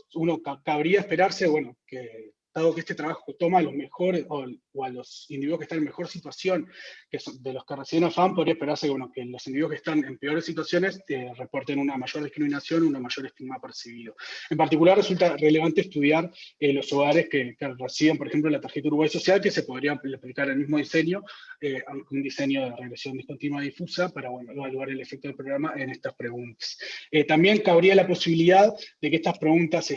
cabría esperarse, bueno, que dado que este trabajo toma a los mejores o a los individuos que están en mejor situación, que son de los que reciben AFAM, podría esperarse que, bueno, que los individuos que están en peores situaciones reporten una mayor discriminación, una mayor estigma percibido. En particular, resulta relevante estudiar los hogares que reciben, por ejemplo, la tarjeta Uruguay Social, que se podría aplicar el mismo diseño, un diseño de regresión discontinua difusa, para, bueno, evaluar el efecto del programa en estas preguntas. También cabría la posibilidad de que estas preguntas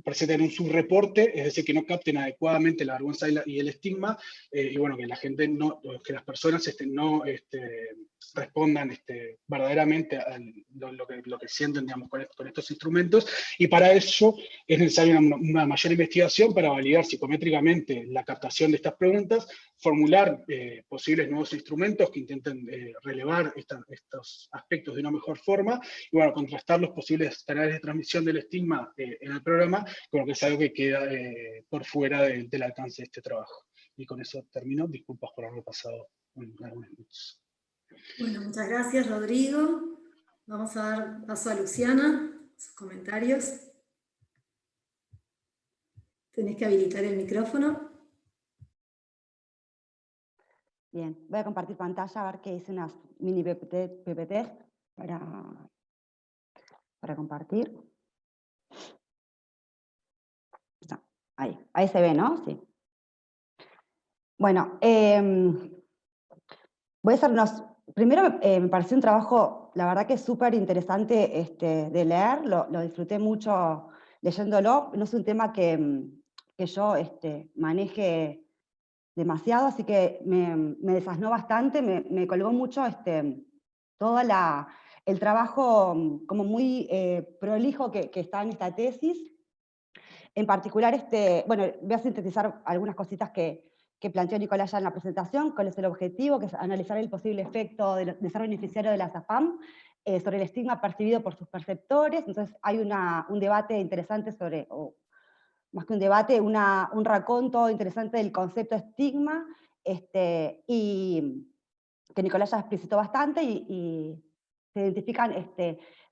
presenten un subreporte, es decir, que no capten adecuadamente la vergüenza y el estigma, y bueno, que la gente no, que las personas no respondan verdaderamente a lo que sienten, digamos, con estos instrumentos, y para eso es necesaria una mayor investigación para validar psicométricamente la captación de estas preguntas, formular posibles nuevos instrumentos que intenten relevar estos aspectos de una mejor forma, y bueno, contrastar los posibles canales de transmisión del estigma en el programa, con lo que es algo que queda por fuera del alcance de este trabajo. Y con eso termino. Disculpas por haberme pasado algunos minutos. Bueno, muchas gracias, Rodrigo. Vamos a dar paso a Luciana, sus comentarios. Tenés que habilitar el micrófono. Bien, voy a compartir pantalla a ver que hice unas mini PPT para compartir. No, ahí se ve, ¿no? Sí. Bueno, voy a hacer unos... Primero me pareció un trabajo, la verdad que súper interesante de leer, lo disfruté mucho leyéndolo. No es un tema que yo maneje demasiado, así que me desasnó bastante, me colgó mucho todo el trabajo como muy prolijo que está en esta tesis. En particular, bueno, voy a sintetizar algunas cositas que planteó Nicolás ya en la presentación. ¿Cuál es el objetivo? Que es analizar el posible efecto de ser beneficiario de las AFAM sobre el estigma percibido por sus perceptores. Entonces hay un debate interesante sobre, o más que un debate, un raconto interesante del concepto estigma, y que Nicolás ya explicitó bastante, y se identifican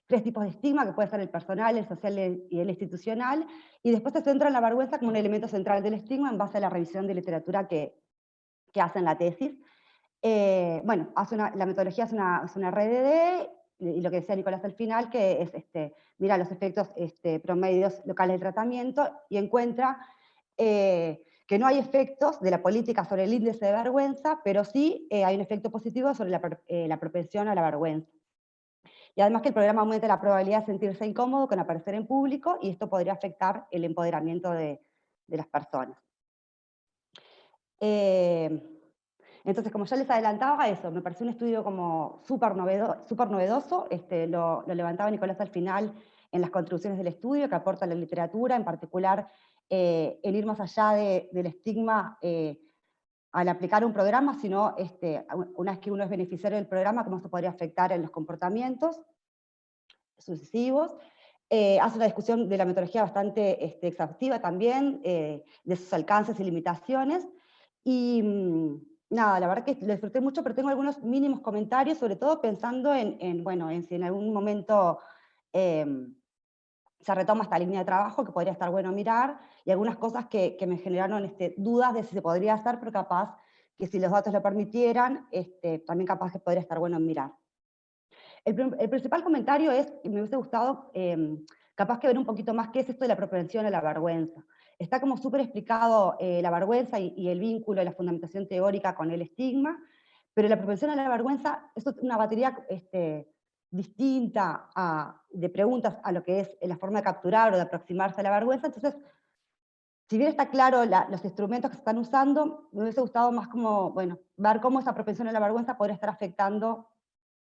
3 tipos de estigma, que puede ser el personal, el social y el institucional, y después se centra en la vergüenza como un elemento central del estigma en base a la revisión de literatura que hace en la tesis. Bueno, la metodología es una RDD, y lo que decía Nicolás al final, que es mira los efectos promedios locales del tratamiento, y encuentra que no hay efectos de la política sobre el índice de vergüenza, pero sí hay un efecto positivo sobre la propensión a la vergüenza. Y además que el programa aumenta la probabilidad de sentirse incómodo con aparecer en público, y esto podría afectar el empoderamiento de las personas. Entonces, como ya les adelantaba, eso, me pareció un estudio como súper novedoso, lo levantaba Nicolás al final en las contribuciones del estudio, que aporta la literatura, en particular el ir más allá del estigma al aplicar un programa, sino una vez que uno es beneficiario del programa, cómo esto podría afectar en los comportamientos sucesivos. Hace una discusión de la metodología bastante exhaustiva también, de sus alcances y limitaciones, y nada, la verdad que lo disfruté mucho, pero tengo algunos mínimos comentarios, sobre todo pensando en si en algún momento se retoma esta línea de trabajo, que podría estar bueno mirar, y algunas cosas que me generaron dudas de si se podría hacer, pero capaz que si los datos lo permitieran, también capaz que podría estar bueno mirar. El principal comentario es que me hubiese gustado capaz que ver un poquito más qué es esto de la propensión a la vergüenza. Está como súper explicado la vergüenza y el vínculo de la fundamentación teórica con el estigma, pero la propensión a la vergüenza es una batería distinta de preguntas a lo que es la forma de capturar o de aproximarse a la vergüenza. Entonces, si bien está claro los instrumentos que se están usando, me hubiese gustado más como, bueno, ver cómo esa propensión a la vergüenza podría estar afectando,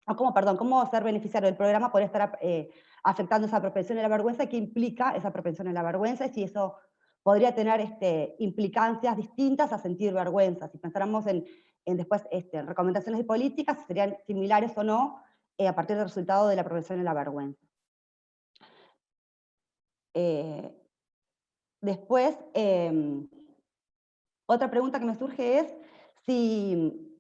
o cómo ser beneficiario del programa podría estar afectando esa propensión a la vergüenza, qué implica esa propensión a la vergüenza, y si eso podría tener implicancias distintas a sentir vergüenza. Si pensáramos en después recomendaciones de políticas, si serían similares o no a partir del resultado de la propensión a la vergüenza. Después, otra pregunta que me surge es si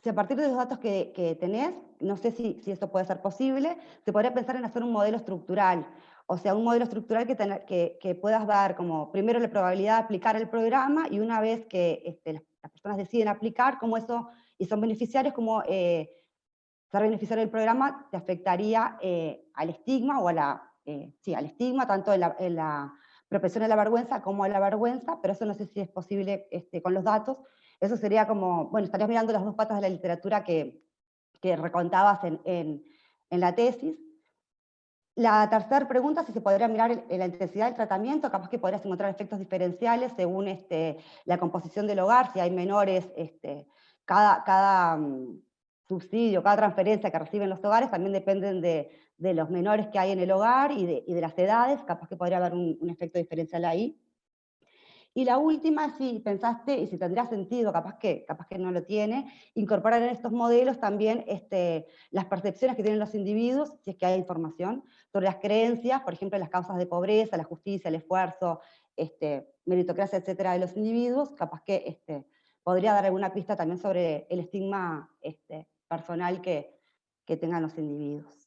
si a partir de los datos que tenés, no sé si esto puede ser posible, se podría pensar en hacer un modelo estructural. O sea, un modelo estructural que puedas dar como primero la probabilidad de aplicar el programa, y una vez que las personas deciden aplicar, cómo eso, y son beneficiarios, cómo ser beneficiario del programa te afectaría al estigma, o al estigma, tanto en la propensión a la vergüenza como a la vergüenza, pero eso no sé si es posible con los datos. Eso sería como, bueno, estarías mirando las dos patas de la literatura que recontabas en la tesis. La tercera pregunta, si se podría mirar la intensidad del tratamiento, capaz que podrías encontrar efectos diferenciales según la composición del hogar, si hay menores, cada subsidio, cada transferencia que reciben los hogares también dependen de los menores que hay en el hogar y de las edades, capaz que podría haber un efecto diferencial ahí. Y la última, si pensaste, y si tendría sentido, capaz que no lo tiene, incorporar en estos modelos también las percepciones que tienen los individuos, si es que hay información, sobre las creencias, por ejemplo, las causas de pobreza, la justicia, el esfuerzo, meritocracia, etcétera, de los individuos, capaz que podría dar alguna pista también sobre el estigma personal que tengan los individuos.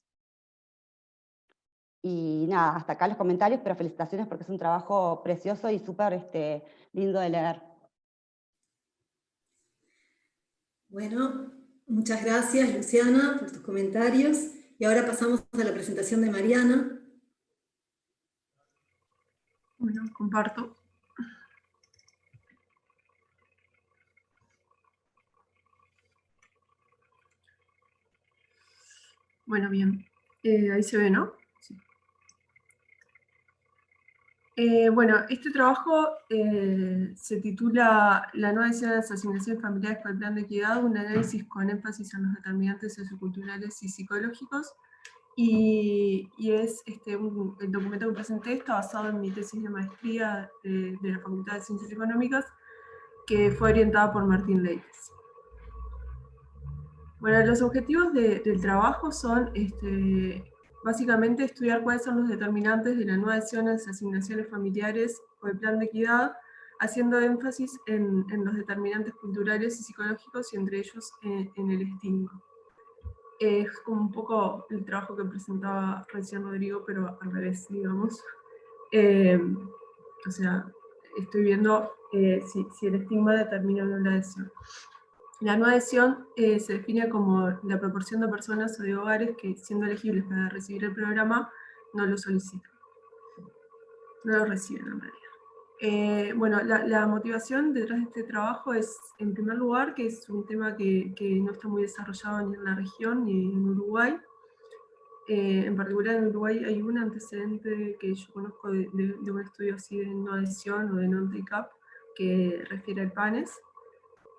Y nada, hasta acá los comentarios, pero felicitaciones porque es un trabajo precioso y súper lindo de leer. Bueno, muchas gracias, Luciana, por tus comentarios. Y ahora pasamos a la presentación de Mariana. Bueno, comparto. Bueno, bien. Ahí se ve, ¿no? Sí. Bueno, este trabajo se titula La nueva edición de las asignaciones familiares por el plan de equidad, un análisis con énfasis en los determinantes socioculturales y psicológicos. Y es el documento que presenté está basado en mi tesis de maestría de la Facultad de Ciencias Económicas, que fue orientada por Martín Leites. Bueno, los objetivos del trabajo son básicamente estudiar cuáles son los determinantes de la nueva edición de las asignaciones familiares o el plan de equidad, haciendo énfasis en los determinantes culturales y psicológicos, y entre ellos en el estigma. Es como un poco el trabajo que presentaba recién Rodrigo, pero al revés, digamos. O sea, estoy viendo si el estigma determina o no la adhesión. La no adhesión se define como la proporción de personas o de hogares que, siendo elegibles para recibir el programa, no lo solicitan. No lo reciben, en realidad. Bueno, la motivación detrás de este trabajo es, en primer lugar, que es un tema que no está muy desarrollado ni en la región ni en Uruguay. En particular en Uruguay hay un antecedente que yo conozco de un estudio así de no adhesión o de non-take-up que refiere al PANES.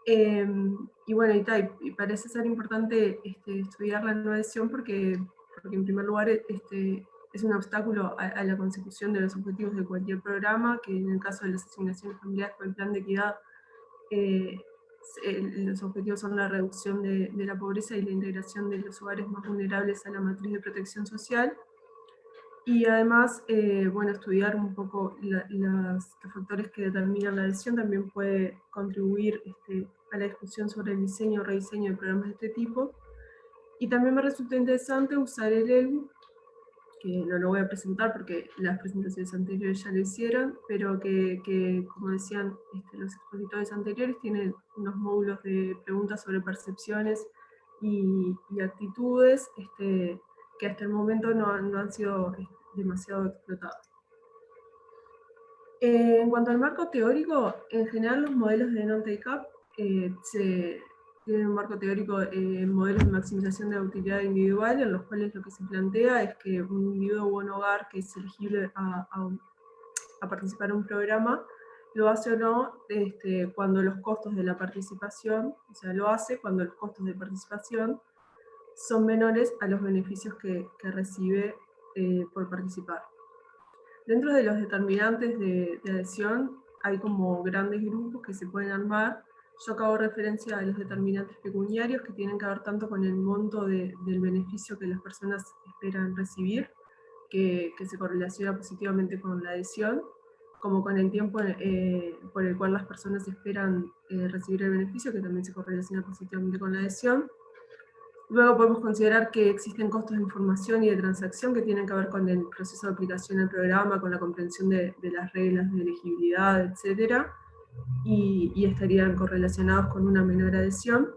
Y bueno, y parece ser importante estudiar la no adhesión porque en primer lugar es un obstáculo a la consecución de los objetivos de cualquier programa, que en el caso de las asignaciones familiares con el plan de equidad, los objetivos son la reducción de la pobreza y la integración de los hogares más vulnerables a la matriz de protección social. Y además, bueno, estudiar un poco los factores que determinan la adhesión también puede contribuir a la discusión sobre el diseño o rediseño de programas de este tipo. Y también me resulta interesante usar el ELU, que no lo voy a presentar porque las presentaciones anteriores ya lo hicieron, pero que como decían los expositores anteriores, tienen unos módulos de preguntas sobre percepciones y actitudes que hasta el momento no han sido demasiado explotados. En cuanto al marco teórico, en general los modelos de non-take-up tienen un marco teórico en modelos de maximización de la utilidad individual, en los cuales lo que se plantea es que un individuo o un hogar que es elegible a participar en un programa, lo hace o no cuando los costos de la participación, o sea, lo hace cuando los costos de participación son menores a los beneficios que recibe por participar. Dentro de los determinantes de adhesión hay como grandes grupos que se pueden armar. Yo hago referencia a los determinantes pecuniarios, que tienen que ver tanto con el monto del beneficio que las personas esperan recibir, que se correlaciona positivamente con la adhesión. como con el tiempo por el cual las personas esperan recibir el beneficio, que también se correlaciona positivamente con la adhesión. Luego podemos considerar que existen costos de información y de transacción que tienen que ver con el proceso de aplicación del programa, con la comprensión de las reglas de elegibilidad, etc. Y estarían correlacionados con una menor adhesión.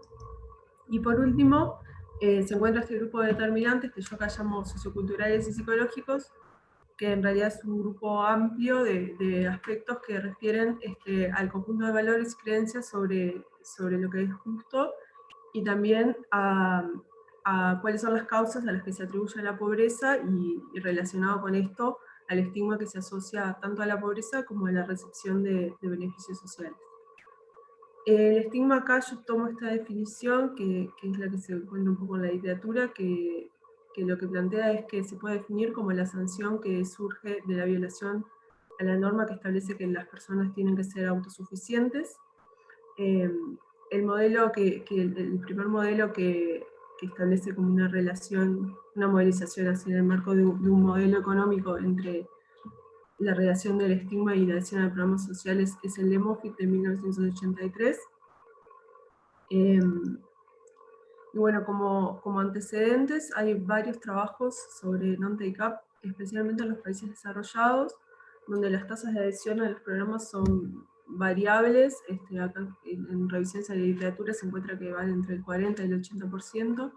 Y por último, se encuentra este grupo de determinantes que yo acá llamo socioculturales y psicológicos, que en realidad es un grupo amplio de aspectos que refieren al conjunto de valores y creencias sobre lo que es justo, y también a cuáles son las causas a las que se atribuye la pobreza, y relacionado con esto al estigma que se asocia tanto a la pobreza como a la recepción de beneficios sociales. El estigma acá yo tomo esta definición, que es la que se encuentra un poco en la literatura, que lo que plantea es que se puede definir como la sanción que surge de la violación a la norma que establece que las personas tienen que ser autosuficientes. El modelo el primer modelo que establece como una relación, una modelización así en el marco de un modelo económico entre la relación del estigma y la adhesión a programas sociales es el de Moffitt de 1983. Y bueno, como antecedentes hay varios trabajos sobre non-take-up, especialmente en los países desarrollados, donde las tasas de adhesión a los programas son variables. Acá en revisiones de la literatura se encuentra que van entre el 40 y el 80%.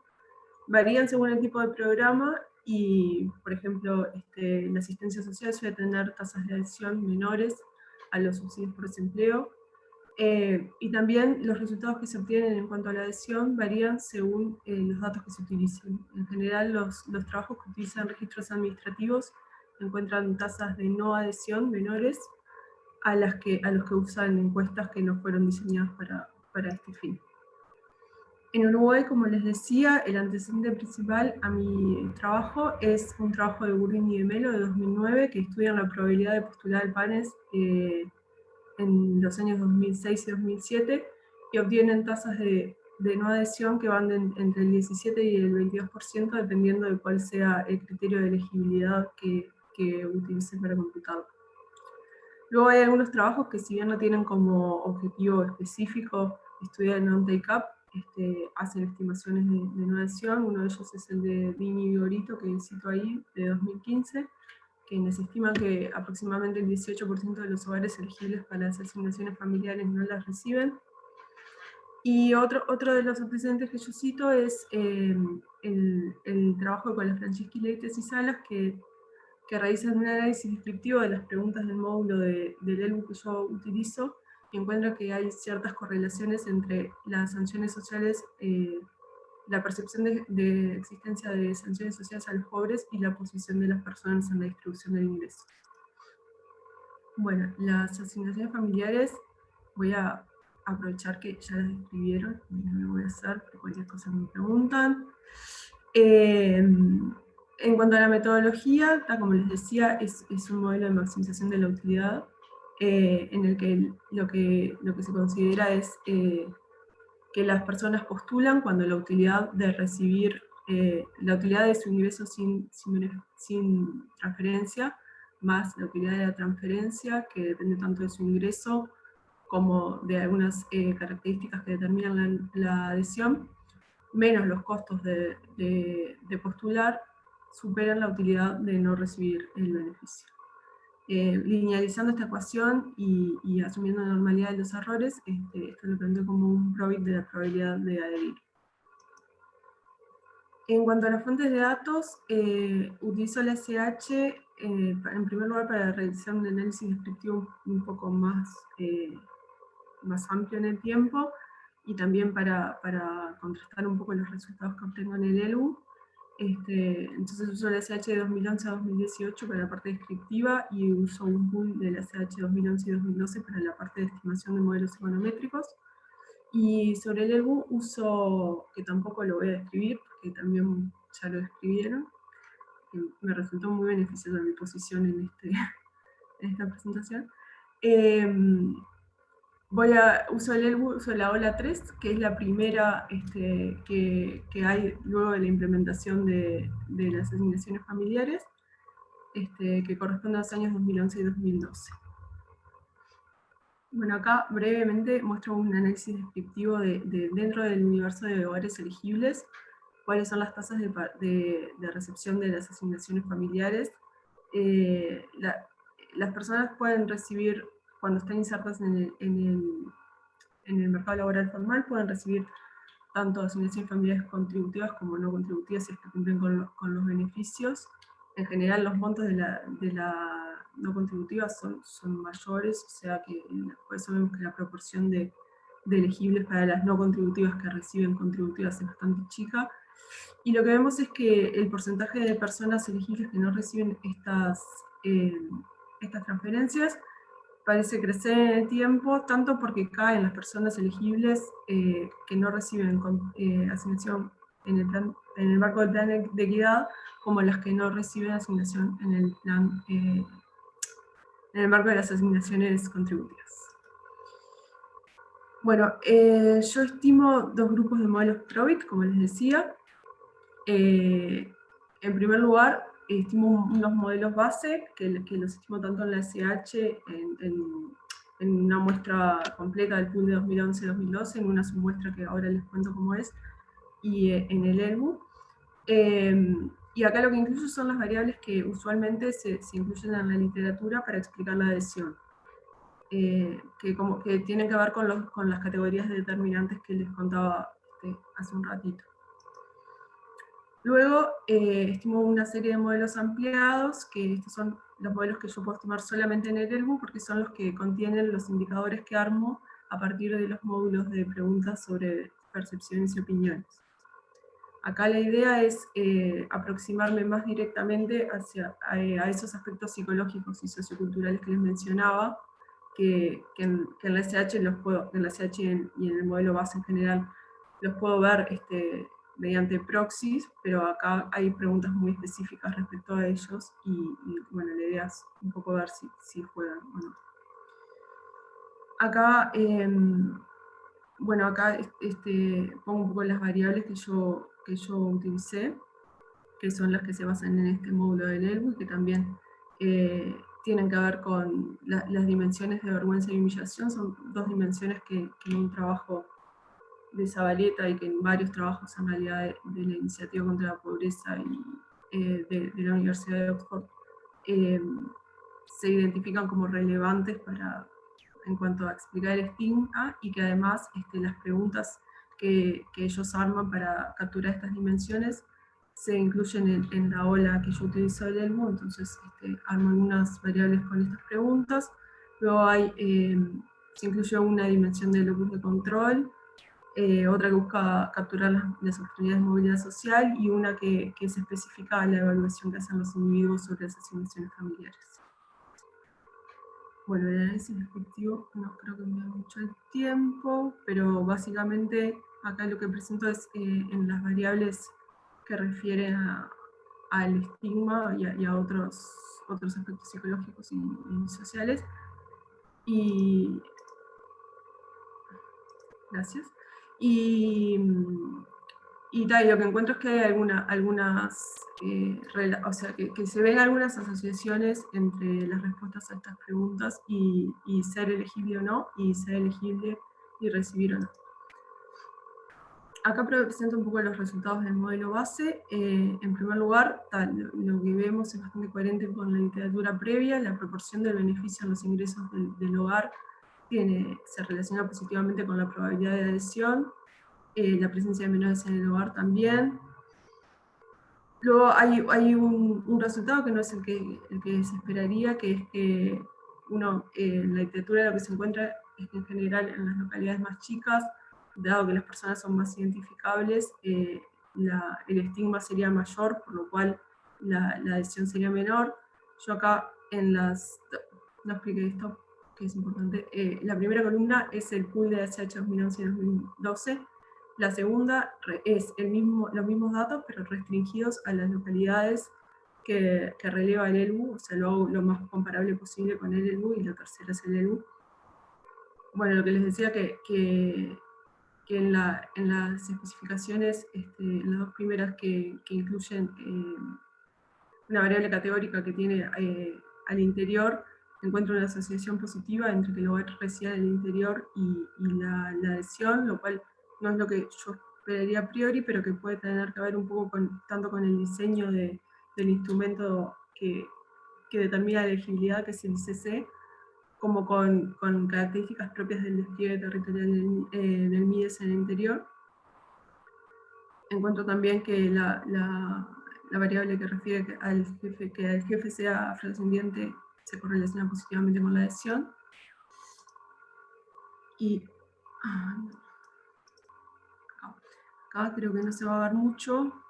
Varían según el tipo de programa, y por ejemplo la asistencia social suele tener tasas de adhesión menores a los subsidios por desempleo, y también los resultados que se obtienen en cuanto a la adhesión varían según los datos que se utilicen. En general los trabajos que utilizan registros administrativos encuentran tasas de no adhesión menores a los que usan encuestas que no fueron diseñadas para este fin. En Uruguay, como les decía, el antecedente principal a mi trabajo es un trabajo de Burrin y de Melo de 2009, que estudian la probabilidad de postular al PANES en los años 2006 y 2007, y obtienen tasas de no adhesión que van entre el 17 y el 22%, dependiendo de cuál sea el criterio de elegibilidad que utilicen para computarlo. Luego hay algunos trabajos que, si bien no tienen como objetivo específico estudiar el non-take-up, hacen estimaciones de no adhesión. Uno de ellos es el de Dini y Vigorito, que cito ahí, de 2015, que se estima que aproximadamente el 18% de los hogares elegibles para las asignaciones familiares no las reciben. Y otro de los antecedentes que yo cito es el trabajo con la Franceschi, Leites y Salas, que realizan un análisis descriptivo de las preguntas del módulo del ELU que yo utilizo, y encuentra que hay ciertas correlaciones entre las sanciones sociales, la percepción de existencia de sanciones sociales a los pobres y la posición de las personas en la distribución del ingreso. Bueno, las asignaciones familiares voy a aprovechar que ya las escribieron, y no lo voy a hacer porque cualquier cosa me preguntan. En cuanto a la metodología, como les decía, es un modelo de maximización de la utilidad, en el que lo que se considera es que las personas postulan cuando la utilidad de recibir, la utilidad de su ingreso sin transferencia, más la utilidad de la transferencia, que depende tanto de su ingreso como de algunas características que determinan la adhesión, menos los costos de postular, superan la utilidad de no recibir el beneficio. Linealizando esta ecuación y asumiendo la normalidad de los errores, esto lo planteo como un probit de la probabilidad de adherir. En cuanto a las fuentes de datos, utilizo la SH en primer lugar para realizar un análisis descriptivo un poco más amplio en el tiempo, y también para contrastar un poco los resultados que obtengo en el ELU. Entonces uso la SH de 2011 a 2018 para la parte descriptiva, y uso un pool de la SH 2011 y 2012 para la parte de estimación de modelos econométricos. Y sobre el ELU uso, que tampoco lo voy a describir, porque también ya lo describieron, me resultó muy beneficiosa mi posición en esta presentación. Uso el ELU, uso la OLA 3, que es la primera que hay luego de la implementación de las asignaciones familiares, que corresponde a los años 2011 y 2012. Bueno, acá brevemente muestro un análisis descriptivo de dentro del universo de hogares elegibles, cuáles son las tasas de recepción de las asignaciones familiares. Las personas pueden recibir, cuando están insertas en el mercado laboral formal, pueden recibir tanto asignaciones familiares contributivas como no contributivas si es que cumplen con los beneficios. En general los montos de la no contributiva son mayores, o sea que por eso vemos que la proporción de elegibles para las no contributivas que reciben contributivas es bastante chica. Y lo que vemos es que el porcentaje de personas elegibles que no reciben estas transferencias parece crecer en el tiempo, tanto porque caen las personas elegibles que no reciben asignación en el marco del plan de equidad, como las que no reciben asignación en el plan, en el marco de las asignaciones contributivas. Bueno, yo estimo dos grupos de modelos Probit, como les decía. En primer lugar, estimo unos modelos base, que los estimo tanto en la SH, en una muestra completa del pool de 2011-2012, en una submuestra que ahora les cuento cómo es, y en el ELBU. Y acá lo que incluyo son las variables que usualmente se incluyen en la literatura para explicar la adhesión, que tienen que ver con las categorías de determinantes que les contaba hace un ratito. Luego estimo una serie de modelos ampliados, que estos son los modelos que yo puedo estimar solamente en el ELBU, porque son los que contienen los indicadores que armo a partir de los módulos de preguntas sobre percepciones y opiniones. Acá la idea es aproximarme más directamente a esos aspectos psicológicos y socioculturales que les mencionaba, que en la SH y en el modelo base en general los puedo ver mediante proxies, pero acá hay preguntas muy específicas respecto a ellos y bueno, la idea es un poco ver si juegan o no. Acá, bueno, acá pongo un poco las variables que yo utilicé, que son las que se basan en este módulo del ELBU y que también tienen que ver con las dimensiones de vergüenza y humillación. Son dos dimensiones que en un trabajo de Zabaleta y que en varios trabajos en realidad de la Iniciativa contra la Pobreza y de la Universidad de Oxford se identifican como relevantes en cuanto a explicar el estigma, y que además las preguntas que ellos arman para capturar estas dimensiones se incluyen en la ola que yo utilizo del ELBU. Entonces armo algunas variables con estas preguntas. Luego se incluye una dimensión de locus de control, otra que busca capturar las oportunidades de movilidad social, y una que es específica a la evaluación que hacen los individuos sobre las asignaciones familiares. Bueno, el análisis descriptivo no creo que me da mucho el tiempo, pero básicamente acá lo que presento es en las variables que refieren al estigma y a otros aspectos psicológicos y sociales. Gracias. Y lo que encuentro es que hay o sea, que se ven algunas asociaciones entre las respuestas a estas preguntas y ser elegible o no, y ser elegible y recibir o no. Acá presento un poco los resultados del modelo base. En primer lugar, lo que vemos es bastante coherente con la literatura previa. La proporción del beneficio en los ingresos del hogar se relaciona positivamente con la probabilidad de adhesión. La presencia de menores en el hogar también. Luego hay un resultado que no es el que se esperaría, que es que en la literatura lo que se encuentra es que en general en las localidades más chicas, dado que las personas son más identificables, el estigma sería mayor, por lo cual la adhesión sería menor. Yo acá no expliqué esto, que es importante. La primera columna es el pool de SH 2011 y 2012. La segunda es los mismos datos, pero restringidos a las localidades que releva el ELBU, o sea, lo hago lo más comparable posible con el ELBU, y la tercera es el ELBU. Bueno, lo que les decía que en las especificaciones, las dos primeras que incluyen una variable categórica que tiene al interior encuentro una asociación positiva entre que el hogar resida en el interior y la adhesión, lo cual no es lo que yo esperaría a priori, pero que puede tener que ver un poco tanto con el diseño del instrumento que determina la elegibilidad, que es el ICC, como con características propias del despliegue territorial del MIDES en el interior. Encuentro también que la variable que refiere que el jefe sea afrodescendiente se correlaciona positivamente con la adhesión. Y acá creo que no se va a ver mucho,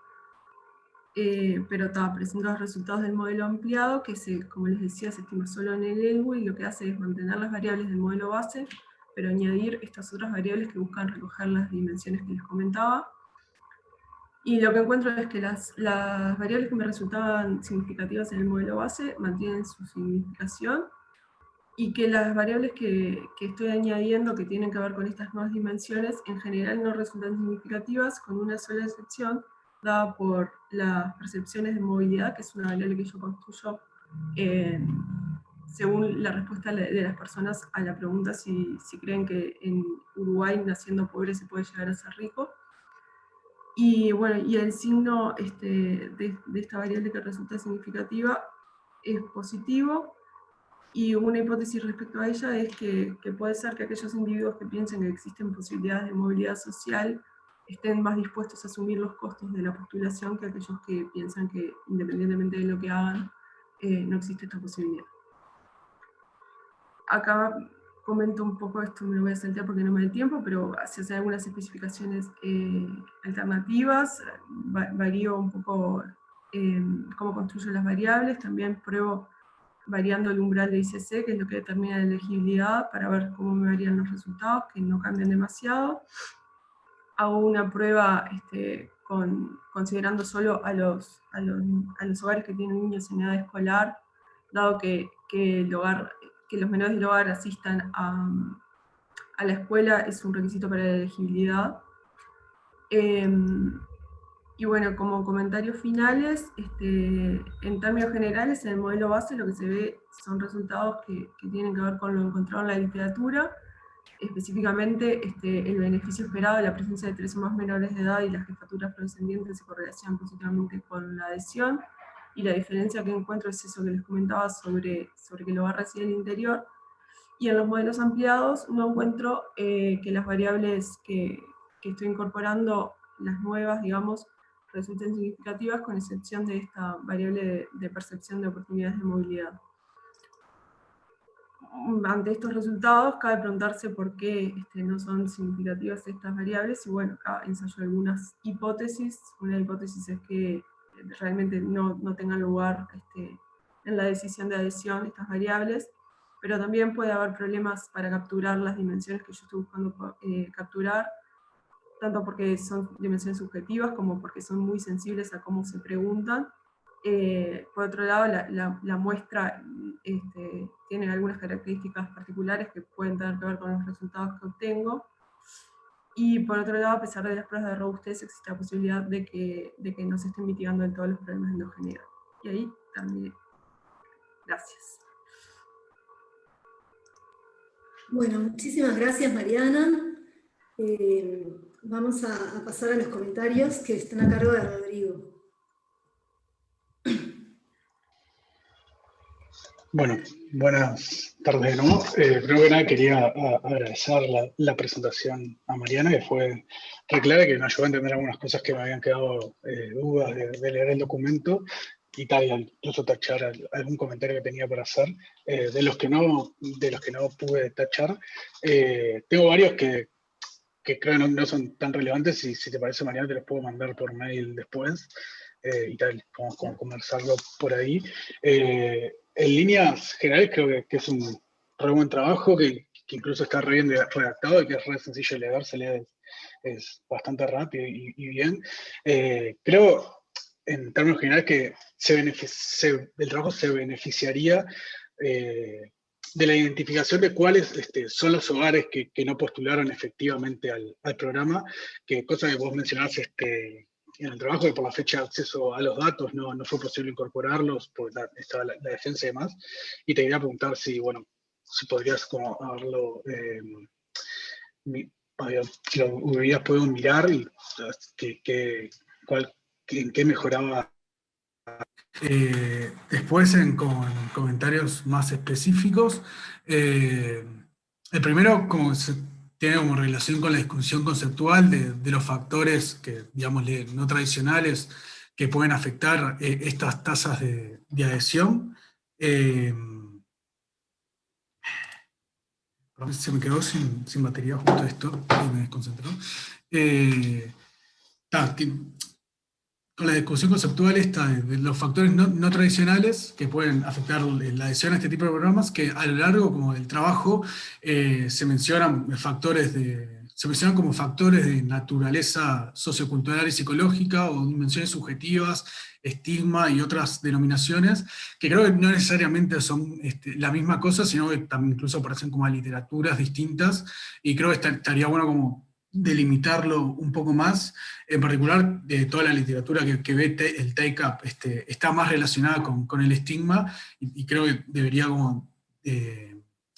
pero presenta los resultados del modelo ampliado, que como les decía, se estima solo en el ELWU, y lo que hace es mantener las variables del modelo base, pero añadir estas otras variables que buscan recoger las dimensiones que les comentaba. Y lo que encuentro es que las variables que me resultaban significativas en el modelo base mantienen su significación, y que las variables que estoy añadiendo, que tienen que ver con estas nuevas dimensiones, en general no resultan significativas, con una sola excepción, dada por las percepciones de movilidad, que es una variable que yo construyo según la respuesta de las personas a la pregunta si creen que en Uruguay, naciendo pobre, se puede llegar a ser rico. Y bueno, y el signo de esta variable que resulta significativa es positivo, y una hipótesis respecto a ella es que puede ser que aquellos individuos que piensen que existen posibilidades de movilidad social estén más dispuestos a asumir los costos de la postulación que aquellos que piensan que, independientemente de lo que hagan, no existe esta posibilidad. Acá comento un poco, esto me lo voy a saltear porque no me da tiempo, pero se hacen algunas especificaciones alternativas, varío un poco cómo construyo las variables, también pruebo variando el umbral de ICC, que es lo que determina la elegibilidad, para ver cómo me varían los resultados, que no cambian demasiado. Hago una prueba considerando solo a los hogares que tienen niños en edad escolar, dado que los menores del hogar asistan a la escuela es un requisito para la elegibilidad. Y bueno, como comentarios finales, en términos generales, en el modelo base lo que se ve son resultados que tienen que ver con lo encontrado en la literatura, específicamente el beneficio esperado de la presencia de 3 o más menores de edad y las jefaturas afrodescendientes se correlacionan positivamente con la adhesión, y la diferencia que encuentro es eso que les comentaba sobre que el hogar reside en el interior. Y en los modelos ampliados no encuentro que las variables que estoy incorporando, las nuevas, digamos, resulten significativas, con excepción de esta variable de percepción de oportunidades de movilidad. Ante estos resultados, cabe preguntarse por qué no son significativas estas variables, y bueno, acá ensayo algunas hipótesis. Una hipótesis es que realmente no tengan lugar en la decisión de adhesión estas variables, pero también puede haber problemas para capturar las dimensiones que yo estoy buscando capturar, tanto porque son dimensiones subjetivas como porque son muy sensibles a cómo se preguntan. Por otro lado, la muestra tiene algunas características particulares que pueden tener que ver con los resultados que obtengo. Y por otro lado, a pesar de las pruebas de robustez, existe la posibilidad de que no se estén mitigando en todos los problemas de endogeneidad. Y ahí también. Gracias. Bueno, muchísimas gracias, Mariana. Vamos a pasar a los comentarios que están a cargo de Rodrigo. Bueno, buenas tardes de nuevo. Primero que nada quería agradecer la presentación a Mariana, que fue re clara, que me ayudó a entender algunas cosas que me habían quedado dudas de leer el documento, y tal, incluso tachar algún comentario que tenía para hacer. De los que no pude tachar, tengo varios que creo que no son tan relevantes, y si te parece, Mariana, te los puedo mandar por mail después, y tal, podemos conversarlo por ahí. En líneas generales creo que es un re buen trabajo, que incluso está re bien redactado y que es re sencillo de leer, se lee es bastante rápido y bien. Creo, en términos generales, que el trabajo se beneficiaría de la identificación de cuáles son los hogares que no postularon efectivamente al programa, que cosa que vos mencionás en el trabajo, que por la fecha de acceso a los datos no fue posible incorporarlos, porque estaba la defensa y demás. Y te quería preguntar si, bueno, si podrías como haberlo, si lo hubieras podido mirar y en qué mejoraba. Después, con comentarios más específicos, el primero tiene como relación con la discusión conceptual de los factores que, digamos, no tradicionales que pueden afectar estas tasas de adhesión. Se me quedó sin batería justo esto, y me desconcentró. Con la discusión conceptual esta de los factores no tradicionales que pueden afectar la adhesión a este tipo de programas, que a lo largo como del trabajo se mencionan como factores de naturaleza sociocultural y psicológica, o dimensiones subjetivas, estigma y otras denominaciones, que creo que no necesariamente son la misma cosa, sino que también incluso aparecen como literaturas distintas, y creo que estaría bueno como delimitarlo un poco más. En particular, toda la literatura que ve el take-up está más relacionada con el estigma, y creo que debería como,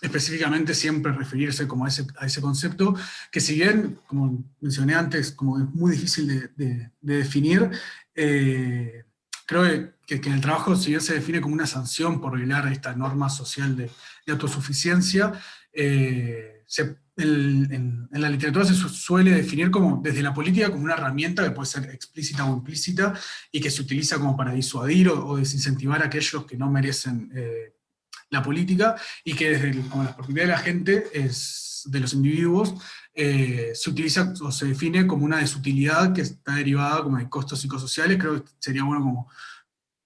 específicamente siempre referirse como a ese concepto, que si bien, como mencioné antes, como es muy difícil de definir, creo que en el trabajo, si bien se define como una sanción por violar esta norma social de autosuficiencia, en la literatura se suele definir como, desde la política, como una herramienta que puede ser explícita o implícita, y que se utiliza como para disuadir o desincentivar a aquellos que no merecen la política, y que desde como la perspectiva de la gente, de los individuos, se utiliza o se define como una desutilidad que está derivada como de costos psicosociales. Creo que sería bueno como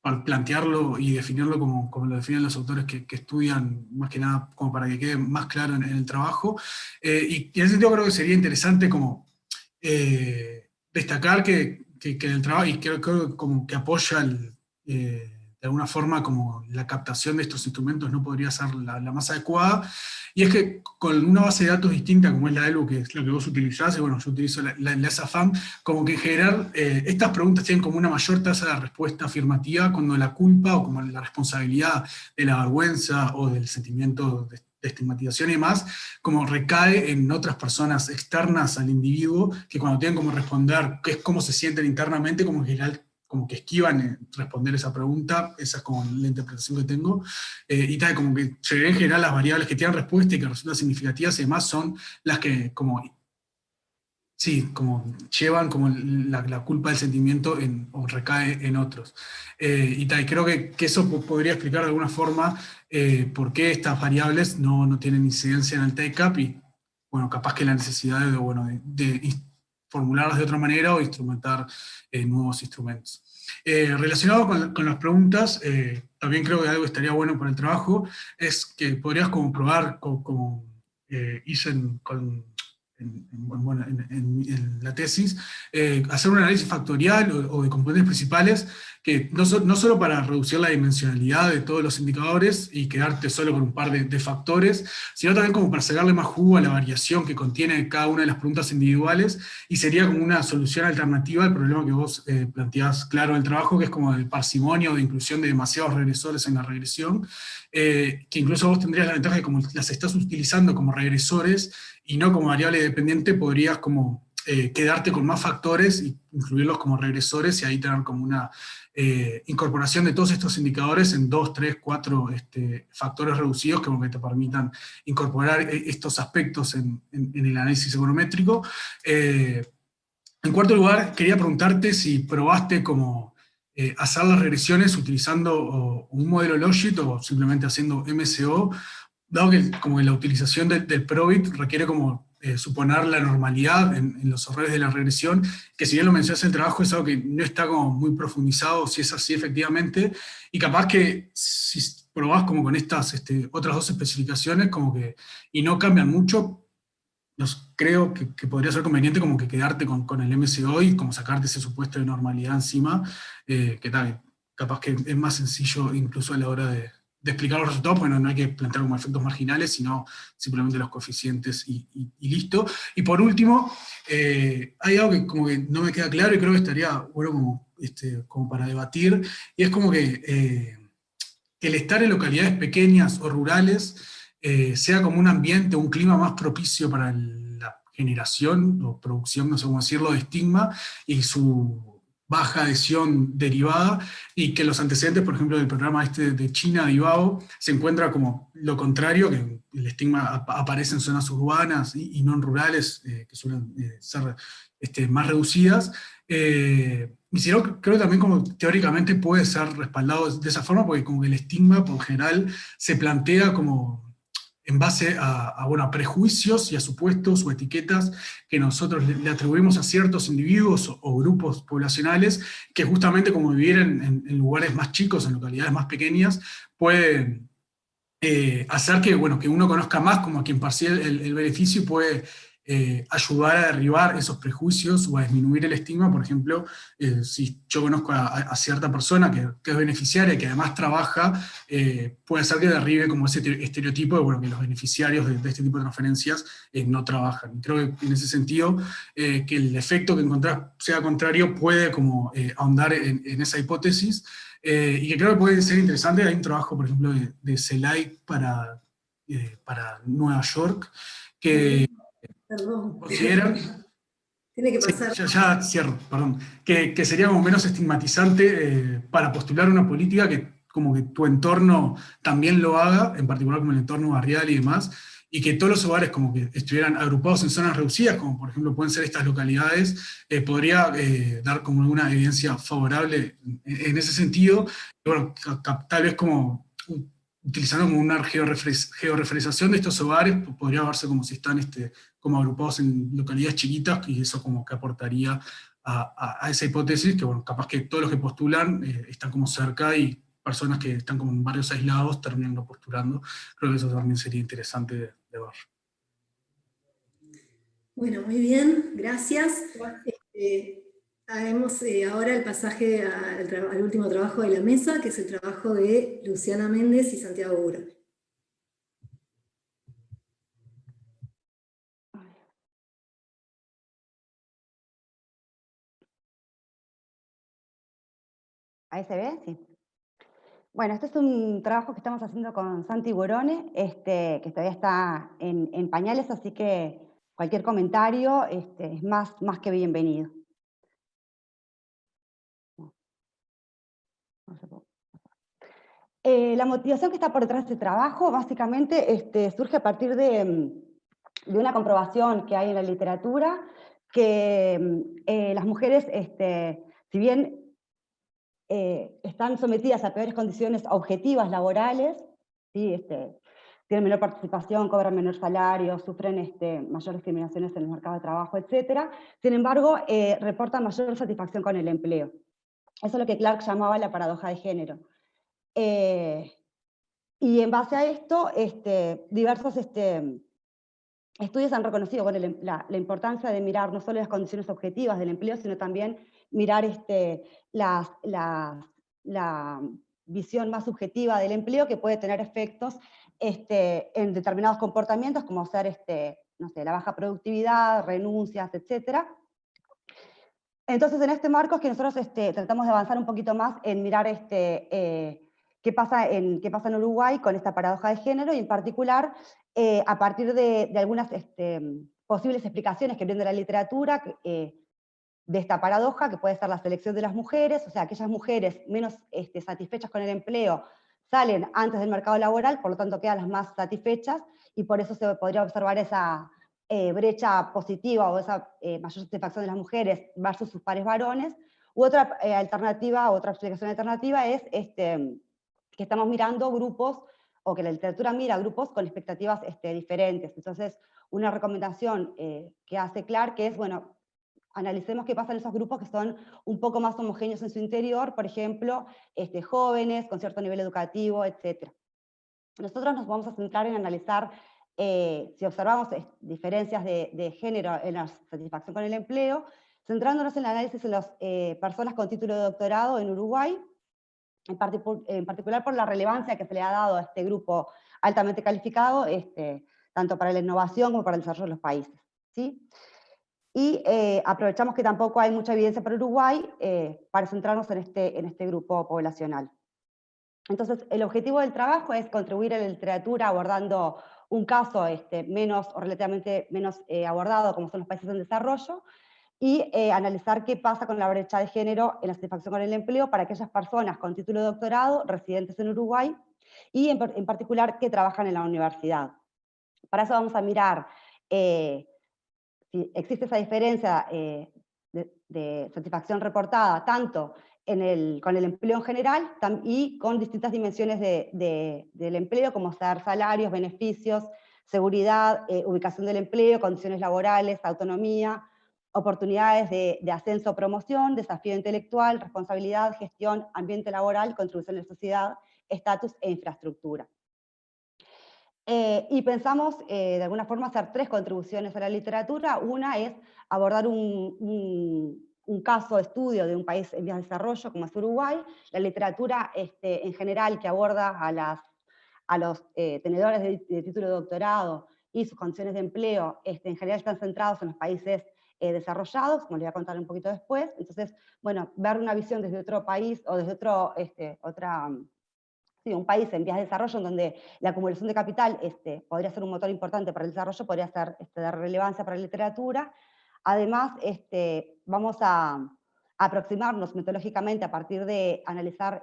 para plantearlo y definirlo como lo definen los autores que estudian, más que nada como para que quede más claro en el trabajo. Y en ese sentido creo que sería interesante como destacar que el trabajo, y creo como que apoya de alguna forma como la captación de estos instrumentos no podría ser la más adecuada, y es que con una base de datos distinta como es la ELU, que es lo que vos utilizás, y bueno, yo utilizo la SAFAM, como que en general estas preguntas tienen como una mayor tasa de respuesta afirmativa cuando la culpa o como la responsabilidad de la vergüenza o del sentimiento de estigmatización y demás, como recae en otras personas externas al individuo, que cuando tienen como responder qué es cómo se sienten internamente, como en general como que esquivan responder esa pregunta. Esa es como la interpretación que tengo, y tal, como que en general las variables que tienen respuesta y que resultan significativas y demás son las que como llevan como la culpa del sentimiento o recae en otros. Y tal, creo que eso podría explicar de alguna forma por qué estas variables no tienen incidencia en el take-up, y bueno, capaz que la necesidad de formularlas de otra manera o instrumentar nuevos instrumentos. Relacionado con las preguntas, también creo que algo que estaría bueno para el trabajo es que podrías como probar, como hice en la tesis, hacer un análisis factorial o de componentes principales, que no solo para reducir la dimensionalidad de todos los indicadores y quedarte solo con un par de factores, sino también como para sacarle más jugo a la variación que contiene cada una de las preguntas individuales, y sería como una solución alternativa al problema que vos planteás claro en el trabajo, que es como el parsimonio de inclusión de demasiados regresores en la regresión, que incluso vos tendrías la ventaja de como las estás utilizando como regresores y no como variable dependiente, podrías como quedarte con más factores y incluirlos como regresores, y ahí tener como una incorporación de todos estos indicadores en 2, 3, 4 factores reducidos que te permitan incorporar estos aspectos en el análisis econométrico. En cuarto lugar, quería preguntarte si probaste como hacer las regresiones utilizando un modelo Logit o simplemente haciendo MSO, dado que como que la utilización del Probit requiere como suponer la normalidad en los errores de la regresión, que si bien lo mencionas en el trabajo es algo que no está como muy profundizado, si es así efectivamente, y capaz que si probás como con estas otras dos especificaciones como que, y no cambian mucho, creo que podría ser conveniente como que quedarte con el MSO y como sacarte ese supuesto de normalidad encima, que tal, capaz que es más sencillo incluso a la hora explicar los resultados, porque no hay que plantear como efectos marginales, sino simplemente los coeficientes y listo. Y por último, hay algo que como que no me queda claro y creo que estaría bueno como para debatir, y es como que el estar en localidades pequeñas o rurales sea como un ambiente, un clima más propicio para la generación o producción, no sé cómo decirlo, de estigma y su baja adhesión derivada, y que los antecedentes, por ejemplo, del programa de China, de Ibao, se encuentra como lo contrario, que el estigma aparece en zonas urbanas y no en rurales, que suelen ser más reducidas. Y si no, creo también como teóricamente puede ser respaldado de esa forma, porque como que el estigma, por general, se plantea como en base bueno, a prejuicios y a supuestos o etiquetas que nosotros le atribuimos a ciertos individuos o grupos poblacionales, que justamente como vivir en lugares más chicos, en localidades más pequeñas, puede hacer que, bueno, que uno conozca más como a quien percibe el beneficio, y puede ayudar a derribar esos prejuicios o a disminuir el estigma. Por ejemplo, si yo conozco a cierta persona que es beneficiaria, que además trabaja, puede ser que derribe como ese estereotipo de, bueno, que los beneficiarios de este tipo de transferencias no trabajan. Y creo que en ese sentido, que el efecto que encontrás sea contrario puede como ahondar en esa hipótesis, y que creo que puede ser interesante. Hay un trabajo, por ejemplo, de Selay para Nueva York, que Perdón. consideran, Tiene que sí, pasar. ya cierro, perdón, que sería como menos estigmatizante para postular una política que como que tu entorno también lo haga, en particular como el entorno barrial y demás, y que todos los hogares como que estuvieran agrupados en zonas reducidas, como por ejemplo pueden ser estas localidades, podría dar como alguna evidencia favorable en ese sentido. Y bueno, tal vez como utilizando como una georreferenciación de estos hogares, podría verse como si están como agrupados en localidades chiquitas, y eso como que aportaría a esa hipótesis, que bueno, capaz que todos los que postulan están como cerca, y personas que están como en barrios aislados terminan no postulando. Creo que eso también sería interesante de ver. Bueno, muy bien, gracias. Haremos ahora el pasaje al último trabajo de la mesa, que es el trabajo de Luciana Méndez y Santiago Uro. ¿Ahí se ve? Sí. Bueno, este es un trabajo que estamos haciendo con Santi Borone, que todavía está en pañales, así que cualquier comentario es más que bienvenido. La motivación que está por detrás de este trabajo básicamente surge a partir de una comprobación que hay en la literatura, que las mujeres, si bien están sometidas a peores condiciones objetivas laborales, ¿sí? Tienen menor participación, cobran menor salario, sufren mayores discriminaciones en el mercado de trabajo, etc. Sin embargo, reportan mayor satisfacción con el empleo. Eso es lo que Clark llamaba la paradoja de género. Y en base a esto, diversos estudios han reconocido, bueno, la importancia de mirar no solo las condiciones objetivas del empleo, sino también mirar la visión más subjetiva del empleo, que puede tener efectos en determinados comportamientos, como ser no sé, la baja productividad, renuncias, etc. Entonces, en este marco es que nosotros tratamos de avanzar un poquito más en mirar qué pasa en Uruguay con esta paradoja de género, y en particular a partir de algunas posibles explicaciones que brinda la literatura de esta paradoja, que puede ser la selección de las mujeres, o sea, aquellas mujeres menos satisfechas con el empleo salen antes del mercado laboral, por lo tanto quedan las más satisfechas, y por eso se podría observar esa brecha positiva o esa mayor satisfacción de las mujeres versus sus pares varones. U otra alternativa, otra explicación alternativa es que estamos mirando grupos, o que la literatura mira grupos con expectativas diferentes. Entonces, una recomendación que hace Clark es, bueno, analicemos qué pasa en esos grupos que son un poco más homogéneos en su interior, por ejemplo, jóvenes, con cierto nivel educativo, etc. Nosotros nos vamos a centrar en analizar si observamos diferencias de género en la satisfacción con el empleo, centrándonos en el análisis de las personas con título de doctorado en Uruguay, en particular por la relevancia que se le ha dado a este grupo altamente calificado, tanto para la innovación como para el desarrollo de los países, ¿sí? Y aprovechamos que tampoco hay mucha evidencia para Uruguay para centrarnos en este grupo poblacional. Entonces, el objetivo del trabajo es contribuir a la literatura abordando un caso menos o relativamente menos abordado, como son los países en desarrollo, y analizar qué pasa con la brecha de género en la satisfacción con el empleo para aquellas personas con título de doctorado residentes en Uruguay y en particular que trabajan en la universidad. Para eso vamos a mirar si existe esa diferencia de satisfacción reportada tanto con el empleo en general y con distintas dimensiones del empleo, como ser salarios, beneficios, seguridad, ubicación del empleo, condiciones laborales, autonomía, oportunidades de ascenso o promoción, desafío intelectual, responsabilidad, gestión, ambiente laboral, contribución a la sociedad, estatus e infraestructura. Y pensamos, de alguna forma, hacer 3 contribuciones a la literatura. Una es abordar un caso de estudio de un país en vías de desarrollo, como es Uruguay, la literatura en general que aborda a los tenedores de título de doctorado y sus condiciones de empleo, en general están centrados en los países desarrollados, como les voy a contar un poquito después. Entonces, bueno, ver una visión desde otro país o desde un país en vías de desarrollo en donde la acumulación de capital podría ser un motor importante para el desarrollo, podría ser de relevancia para la literatura. Además, vamos a aproximarnos metodológicamente a partir de analizar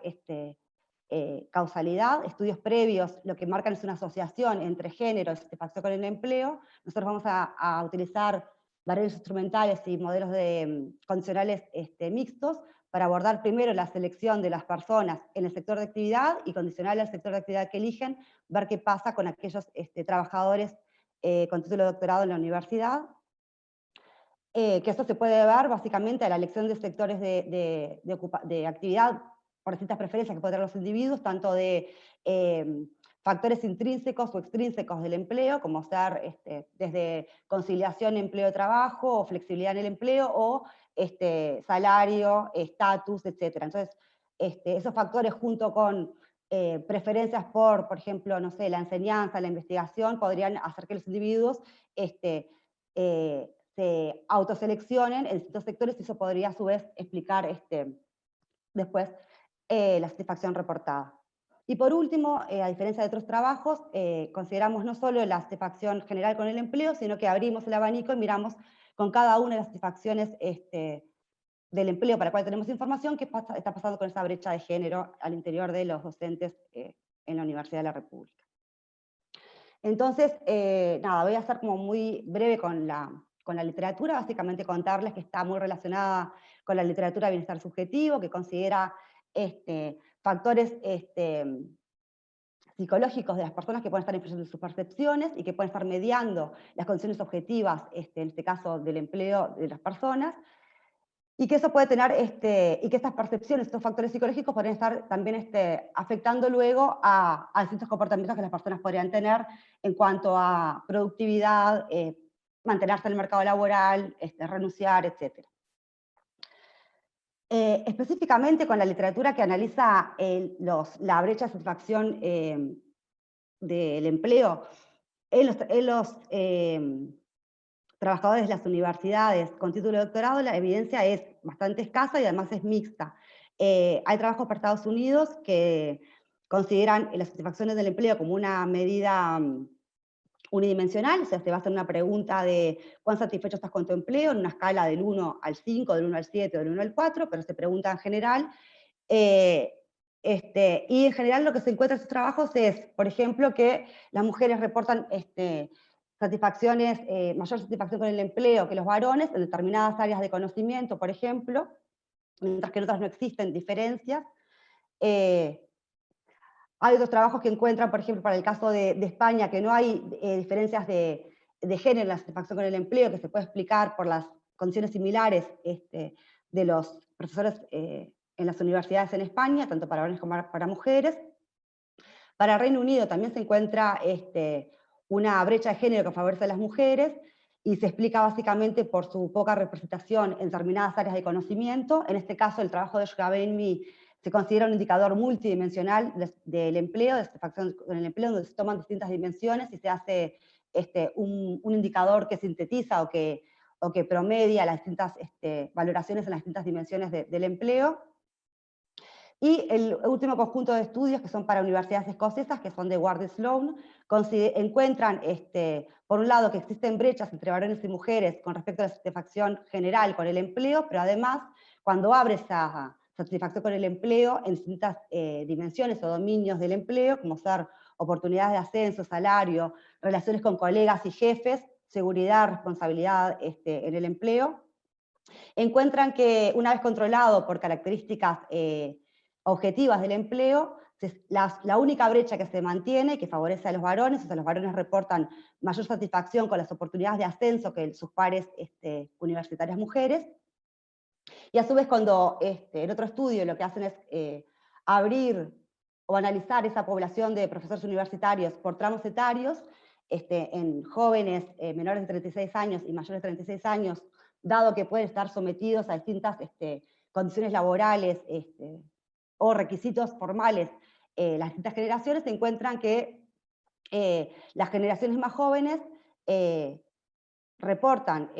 causalidad, estudios previos, lo que marcan es una asociación entre género y satisfacción con el empleo. Nosotros vamos a utilizar variables instrumentales y modelos condicionales mixtos, para abordar primero la selección de las personas en el sector de actividad y condicional al sector de actividad que eligen, ver qué pasa con aquellos trabajadores con título de doctorado en la universidad. Que esto se puede ver básicamente a la elección de sectores de actividad por distintas preferencias que pueden tener los individuos, tanto de factores intrínsecos o extrínsecos del empleo, como ser desde conciliación empleo-trabajo, o flexibilidad en el empleo, o salario, estatus, etc. Entonces, esos factores junto con preferencias por ejemplo, no sé, la enseñanza, la investigación, podrían hacer que los individuos se autoseleccionen en distintos sectores, y eso podría a su vez explicar después la satisfacción reportada. Y por último, a diferencia de otros trabajos, consideramos no solo la satisfacción general con el empleo, sino que abrimos el abanico y miramos con cada una de las satisfacciones del empleo para el cual tenemos información, qué está pasando con esa brecha de género al interior de los docentes en la Universidad de la República. Entonces, nada, voy a ser como muy breve con la literatura, básicamente contarles que está muy relacionada con la literatura de bienestar subjetivo, que considera factores psicológicos de las personas que pueden estar influyendo en sus percepciones y que pueden estar mediando las condiciones objetivas, en este caso del empleo de las personas, y que eso puede tener, y que estas percepciones, estos factores psicológicos podrían estar también afectando luego a distintos comportamientos que las personas podrían tener en cuanto a productividad, mantenerse en el mercado laboral, renunciar, etc. Específicamente con la literatura que analiza la brecha de satisfacción del empleo en los trabajadores de las universidades con título de doctorado, la evidencia es bastante escasa y además es mixta. Hay trabajos para Estados Unidos que consideran las satisfacciones del empleo como una medida unidimensional, o sea, se basa en una pregunta de cuán satisfecho estás con tu empleo, en una escala del 1 al 5, del 1 al 7 o del 1 al 4, pero se pregunta en general. Y en general lo que se encuentra en estos trabajos es, por ejemplo, que las mujeres reportan mayor satisfacción con el empleo que los varones en determinadas áreas de conocimiento, por ejemplo, mientras que en otras no existen diferencias. Hay otros trabajos que encuentran, por ejemplo, para el caso de España, que no hay diferencias de género en la satisfacción con el empleo, que se puede explicar por las condiciones similares de los profesores en las universidades en España, tanto para varones como para mujeres. Para el Reino Unido también se encuentra una brecha de género que favorece a las mujeres, y se explica básicamente por su poca representación en determinadas áreas de conocimiento. En este caso, el trabajo de Yoga Benmi se considera un indicador multidimensional del empleo, de satisfacción con el empleo, donde se toman distintas dimensiones y se hace un indicador que sintetiza o que promedia las distintas valoraciones en las distintas dimensiones del empleo. Y el último conjunto de estudios, que son para universidades escocesas, que son de Ward y Sloan, encuentran, por un lado, que existen brechas entre varones y mujeres con respecto a la satisfacción general con el empleo, pero además, cuando abre esa satisfacción con el empleo en distintas dimensiones o dominios del empleo, como ser oportunidades de ascenso, salario, relaciones con colegas y jefes, seguridad, responsabilidad en el empleo, encuentran que una vez controlado por características objetivas del empleo, la única brecha que se mantiene, que favorece a los varones, o sea, los varones reportan mayor satisfacción con las oportunidades de ascenso que sus pares universitarias mujeres, y a su vez cuando en otro estudio lo que hacen es abrir o analizar esa población de profesores universitarios por tramos etarios, en jóvenes menores de 36 años y mayores de 36 años, dado que pueden estar sometidos a distintas condiciones laborales o requisitos formales, las distintas generaciones, se encuentran que las generaciones más jóvenes reportan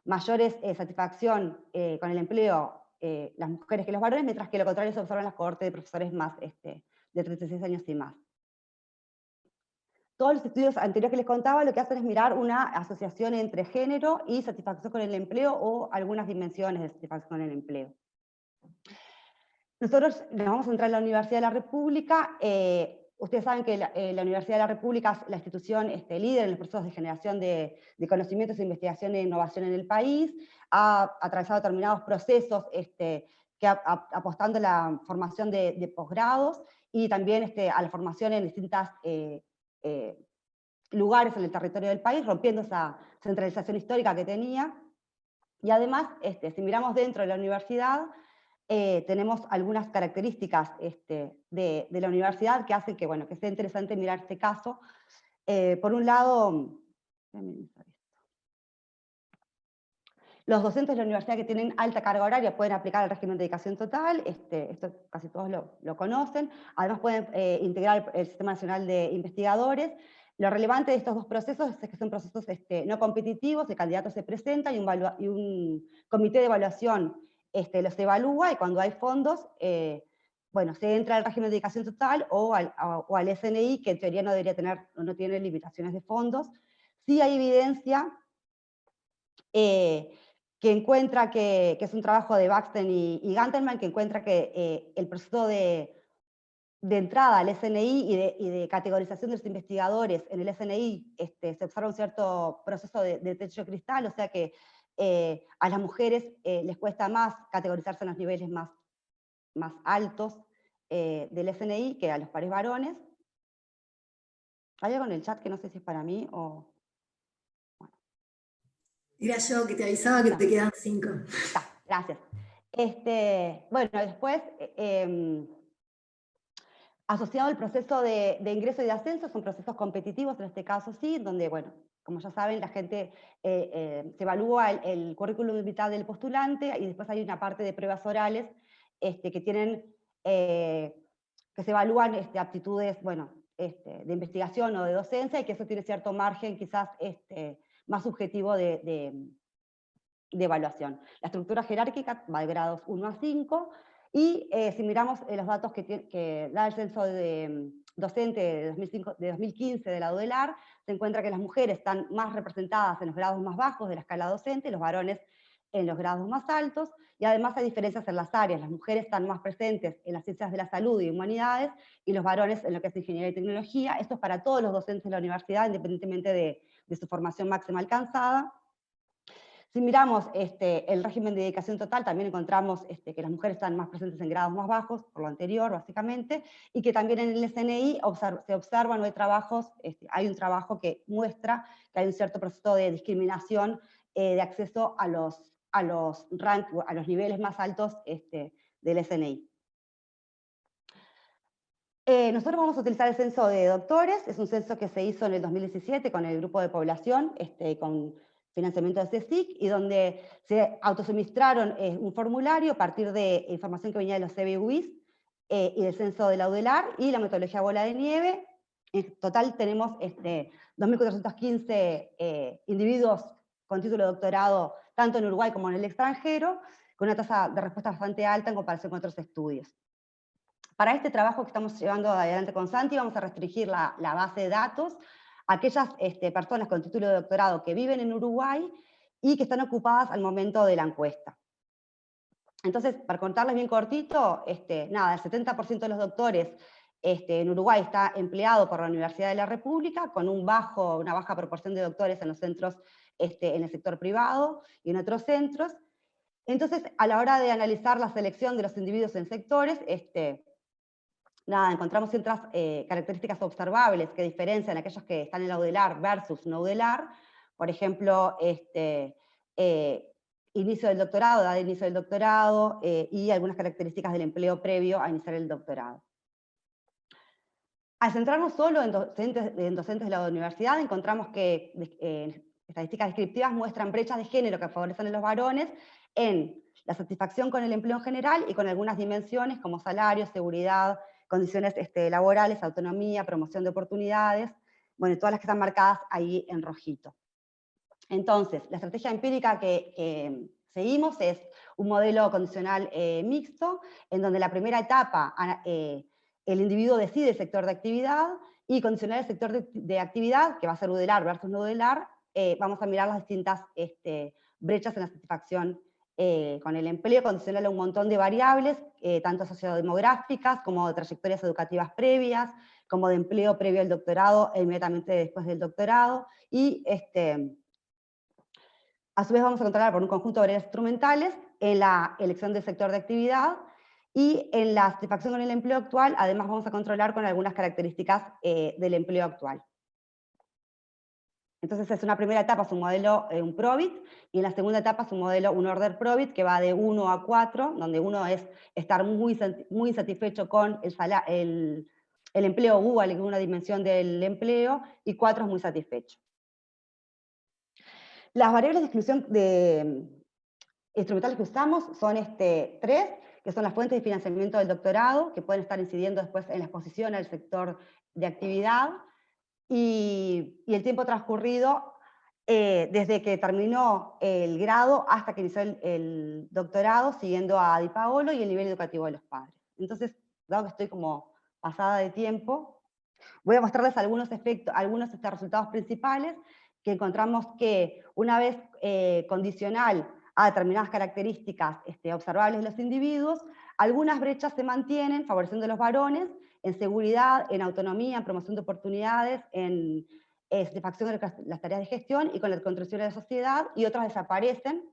mayores satisfacción con el empleo las mujeres que los varones, mientras que lo contrario se observa en las cohortes de profesores más de 36 años y más. Todos los estudios anteriores que les contaba lo que hacen es mirar una asociación entre género y satisfacción con el empleo o algunas dimensiones de satisfacción con el empleo. Nosotros nos vamos a entrar en la Universidad de la República. Ustedes saben que la Universidad de la República es la institución líder en los procesos de generación de conocimientos, investigación e innovación en el país. Ha atravesado determinados procesos apostando a la formación de posgrados y también a la formación en distintas lugares en el territorio del país, rompiendo esa centralización histórica que tenía. Y además, si miramos dentro de la universidad, tenemos algunas características de la universidad que hacen que, bueno, que sea interesante mirar este caso. Por un lado, los docentes de la universidad que tienen alta carga horaria pueden aplicar el régimen de dedicación total, esto casi todos lo conocen. Además pueden integrar el Sistema Nacional de Investigadores. Lo relevante de estos dos procesos es que son procesos no competitivos, el candidato se presenta y un comité de evaluación los evalúa, y cuando hay fondos, bueno, se entra al régimen de dedicación total o al SNI, que en teoría no debería tener, no tiene limitaciones de fondos. Sí hay evidencia que encuentra que es un trabajo de Baxten y Gantelman, que encuentra que el proceso de entrada al SNI y de categorización de los investigadores en el SNI se observa un cierto proceso de techo de cristal, o sea que a las mujeres les cuesta más categorizarse en los niveles más altos del SNI que a los pares varones. Hay algo en el chat que no sé si es para mí o... Era yo que te avisaba que te quedan 5. Gracias. Bueno, después, asociado al proceso de ingreso y de ascenso, son procesos competitivos en este caso sí, donde, bueno, como ya saben, la gente se evalúa el currículum vitae del postulante y después hay una parte de pruebas orales que tienen, que se evalúan aptitudes, bueno, de investigación o de docencia, y que eso tiene cierto margen quizás más subjetivo de evaluación. La estructura jerárquica va de grados 1 a 5, y si miramos los datos que da el censo docente de 2015 de la UDELAR, se encuentra que las mujeres están más representadas en los grados más bajos de la escala docente, los varones en los grados más altos, y además hay diferencias en las áreas. Las mujeres están más presentes en las ciencias de la salud y humanidades, y los varones en lo que es ingeniería y tecnología. Esto es para todos los docentes de la universidad, independientemente de su formación máxima alcanzada. Si miramos el régimen de dedicación total, también encontramos que las mujeres están más presentes en grados más bajos, por lo anterior, básicamente, y que también en el SNI se observan, no hay trabajos, hay un trabajo que muestra que hay un cierto proceso de discriminación de acceso a los niveles más altos del SNI. Nosotros vamos a utilizar el censo de doctores, es un censo que se hizo en el 2017 con el grupo de población, con financiamiento de CSIC, y donde se autosuministraron un formulario a partir de información que venía de los CBUIs y del censo de la UDELAR y la metodología bola de nieve. En total tenemos 2.415 individuos con título de doctorado, tanto en Uruguay como en el extranjero, con una tasa de respuesta bastante alta en comparación con otros estudios. Para este trabajo que estamos llevando adelante con Santi, vamos a restringir la base de datos a aquellas personas con título de doctorado que viven en Uruguay y que están ocupadas al momento de la encuesta. Entonces, para contarles bien cortito, nada, el 70% de los doctores en Uruguay está empleado por la Universidad de la República, con una baja proporción de doctores en los centros, en el sector privado y en otros centros. Entonces, a la hora de analizar la selección de los individuos en sectores, nada, encontramos ciertas características observables que diferencian a aquellos que están en la UDELAR versus no UDELAR. Por ejemplo, inicio del doctorado, edad de inicio del doctorado, y algunas características del empleo previo a iniciar el doctorado. Al centrarnos solo en docentes de la universidad, encontramos que estadísticas descriptivas muestran brechas de género que favorecen a los varones en la satisfacción con el empleo en general y con algunas dimensiones como salarios, seguridad, condiciones laborales, autonomía, promoción de oportunidades, bueno, todas las que están marcadas ahí en rojito. Entonces, la estrategia empírica que seguimos es un modelo condicional mixto, en donde la primera etapa el individuo decide el sector de actividad, y condicional el sector de actividad, que va a ser UDELAR versus no UDELAR, vamos a mirar las distintas brechas en la satisfacción con el empleo, condicional a un montón de variables, tanto sociodemográficas como de trayectorias educativas previas, como de empleo previo al doctorado e inmediatamente después del doctorado, y a su vez vamos a controlar por un conjunto de variables instrumentales en la elección del sector de actividad, y en la satisfacción con el empleo actual, además vamos a controlar con algunas características del empleo actual. Entonces es una primera etapa, es un modelo, un PROBIT, y en la segunda etapa es un modelo, un order PROBIT, que va de 1 a 4, donde 1 es estar muy insatisfecho con el empleo U, alguna dimensión del empleo, y 4 es muy satisfecho. Las variables de exclusión instrumentales que usamos son 3, que son las fuentes de financiamiento del doctorado, que pueden estar incidiendo después en la exposición al sector de actividad, y el tiempo transcurrido desde que terminó el grado hasta que inició el doctorado, siguiendo a Di Paolo, y el nivel educativo de los padres. Entonces, dado que estoy como pasada de tiempo, voy a mostrarles algunos resultados principales, que encontramos que una vez condicional a determinadas características observables de los individuos, algunas brechas se mantienen, favoreciendo a los varones, en seguridad, en autonomía, en promoción de oportunidades, en satisfacción de las tareas de gestión y con la contribución a la sociedad, y otras desaparecen.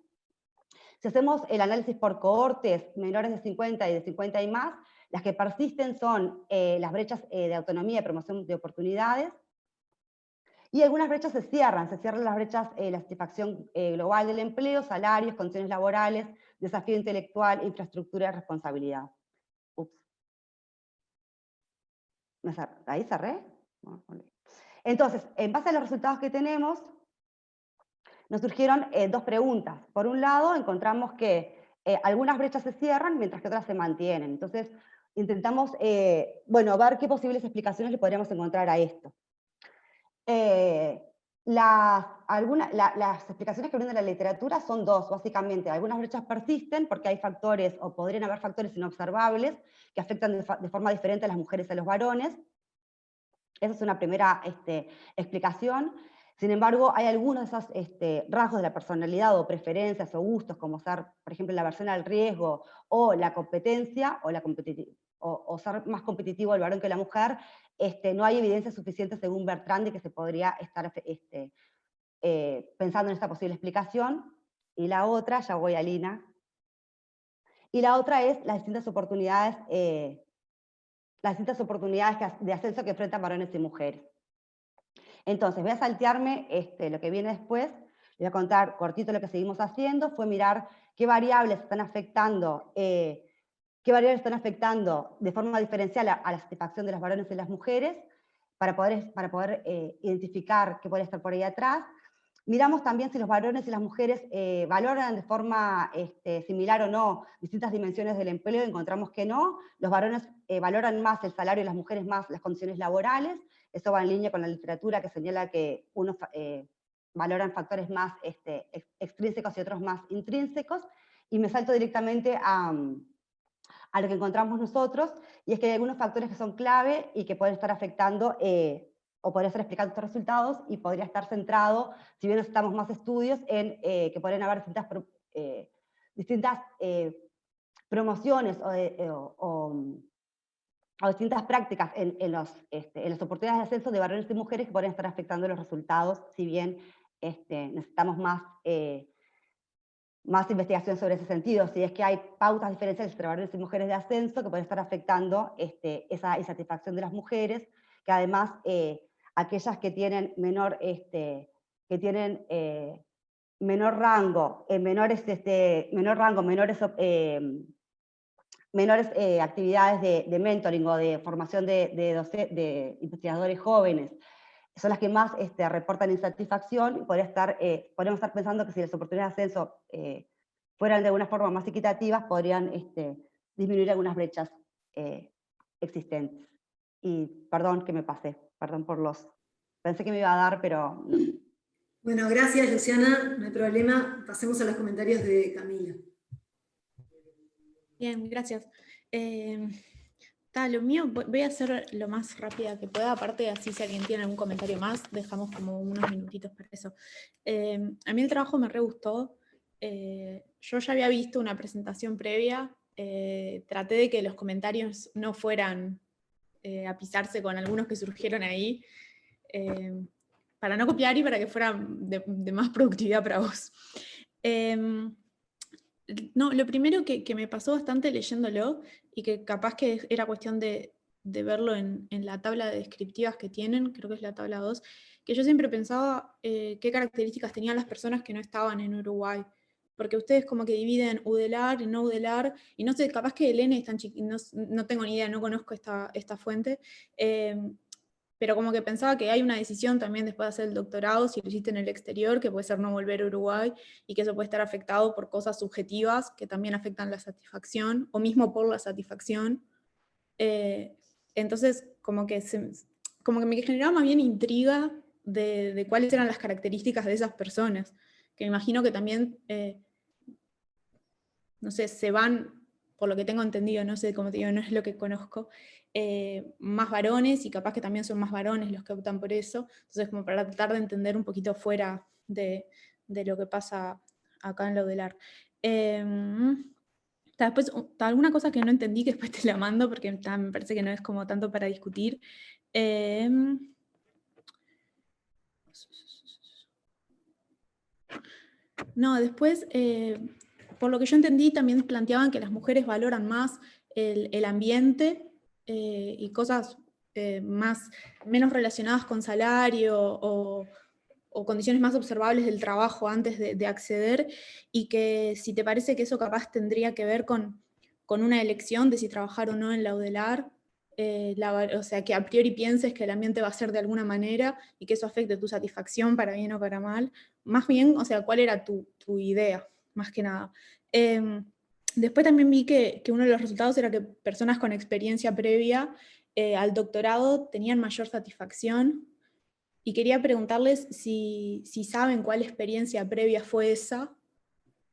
Si hacemos el análisis por cohortes menores de 50 y de 50 y más, las que persisten son las brechas de autonomía y promoción de oportunidades, y algunas brechas se cierran las brechas, la satisfacción global del empleo, salarios, condiciones laborales, desafío intelectual, infraestructura y responsabilidad. Ups. ¿Ahí cerré? Entonces, en base a los resultados que tenemos, nos surgieron dos preguntas. Por un lado, encontramos que algunas brechas se cierran, mientras que otras se mantienen. Entonces, intentamos ver qué posibles explicaciones le podríamos encontrar a esto. Las explicaciones que brinda la literatura son dos, básicamente. Algunas brechas persisten porque hay factores, o podrían haber factores inobservables, que afectan de forma diferente a las mujeres y a los varones. Esa es una primera explicación. Sin embargo, hay algunos de esos rasgos de la personalidad o preferencias o gustos, como ser, por ejemplo, la aversión al riesgo o la competencia, o ser más competitivo el varón que la mujer. No hay evidencia suficiente, según Bertrand, de que se podría estar pensando en esta posible explicación. Y la otra, ya voy a Lina, y la otra es las distintas oportunidades de ascenso que enfrentan varones y mujeres. Entonces, voy a saltearme lo que viene después, les voy a contar cortito lo que seguimos haciendo, fue mirar qué variables están afectando de forma diferencial a la satisfacción de los varones y las mujeres, para poder identificar qué puede estar por ahí atrás. Miramos también si los varones y las mujeres valoran de forma similar o no distintas dimensiones del empleo, encontramos que no. Los varones valoran más el salario y las mujeres más las condiciones laborales. Eso va en línea con la literatura que señala que unos valoran factores más extrínsecos y otros más intrínsecos. Y me salto directamente a lo que encontramos nosotros, y es que hay algunos factores que son clave y que pueden estar afectando o podría estar explicando estos resultados, y podría estar centrado, si bien necesitamos más estudios, en que podrían haber distintas promociones o distintas prácticas en las oportunidades de ascenso de varones y mujeres que podrían estar afectando los resultados, si bien necesitamos más investigación sobre ese sentido, si es que hay pautas diferenciales entre varones y mujeres de ascenso que pueden estar afectando esa insatisfacción de las mujeres, que además aquellas que tienen menor rango, menores actividades de mentoring o de formación de investigadores jóvenes, son las que más reportan insatisfacción, y podríamos estar pensando que si las oportunidades de ascenso fueran de alguna forma más equitativas, podrían disminuir algunas brechas existentes. Y perdón que me pasé, perdón por pensé que me iba a dar, pero... Bueno, gracias Luciana, no hay problema, pasemos a los comentarios de Camila. Bien, gracias. Lo mío voy a hacer lo más rápida que pueda, aparte así si alguien tiene algún comentario más, dejamos como unos minutitos para eso. A mí el trabajo me re gustó. Yo ya había visto una presentación previa, traté de que los comentarios no fueran a pisarse con algunos que surgieron ahí, para no copiar y para que fuera de más productividad para vos. No, lo primero que me pasó bastante leyéndolo, y que capaz que era cuestión de verlo en la tabla de descriptivas que tienen, creo que es la tabla 2, que yo siempre pensaba qué características tenían las personas que no estaban en Uruguay, porque ustedes como que dividen UDELAR y no UDELAR, y no sé, capaz que el N es tan chiquito, no tengo ni idea, no conozco esta fuente, pero como que pensaba que hay una decisión también después de hacer el doctorado, si lo hiciste en el exterior, que puede ser no volver a Uruguay, y que eso puede estar afectado por cosas subjetivas que también afectan la satisfacción, o mismo por la satisfacción. Entonces, como que me generaba más bien intriga de cuáles eran las características de esas personas, que me imagino que también, no sé, se van, por lo que tengo entendido, no sé, como te digo, no es lo que conozco, más varones, y capaz que también son más varones los que optan por eso, entonces como para tratar de entender un poquito fuera de lo que pasa acá en lo del AR. Después, alguna cosa que no entendí, que después te la mando, porque me parece que no es como tanto para discutir. No, después, por lo que yo entendí, también planteaban que las mujeres valoran más el ambiente y cosas menos relacionadas con salario o condiciones más observables del trabajo antes de acceder, y que si te parece que eso capaz tendría que ver con una elección de si trabajar o no en la UDELAR, o sea, que a priori pienses que el ambiente va a ser de alguna manera y que eso afecte tu satisfacción para bien o para mal. Más bien, o sea, ¿cuál era tu idea? Más que nada. Después también vi que uno de los resultados era que personas con experiencia previa al doctorado tenían mayor satisfacción, y quería preguntarles si saben cuál experiencia previa fue esa,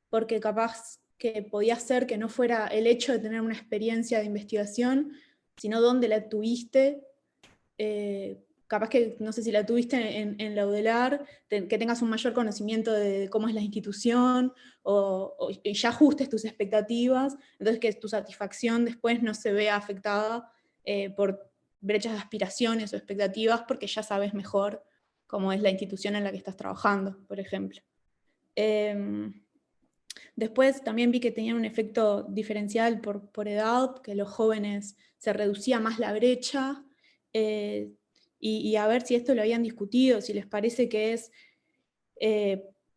porque capaz que podía ser que no fuera el hecho de tener una experiencia de investigación, sino dónde la tuviste. Capaz que, no sé si la tuviste en la UDELAR, que tengas un mayor conocimiento de cómo es la institución, y ya ajustes tus expectativas, entonces que tu satisfacción después no se vea afectada por brechas de aspiraciones o expectativas, porque ya sabes mejor cómo es la institución en la que estás trabajando, por ejemplo. Después también vi que tenían un efecto diferencial por edad, que los jóvenes se reducía más la brecha, y a ver si esto lo habían discutido, si les parece que es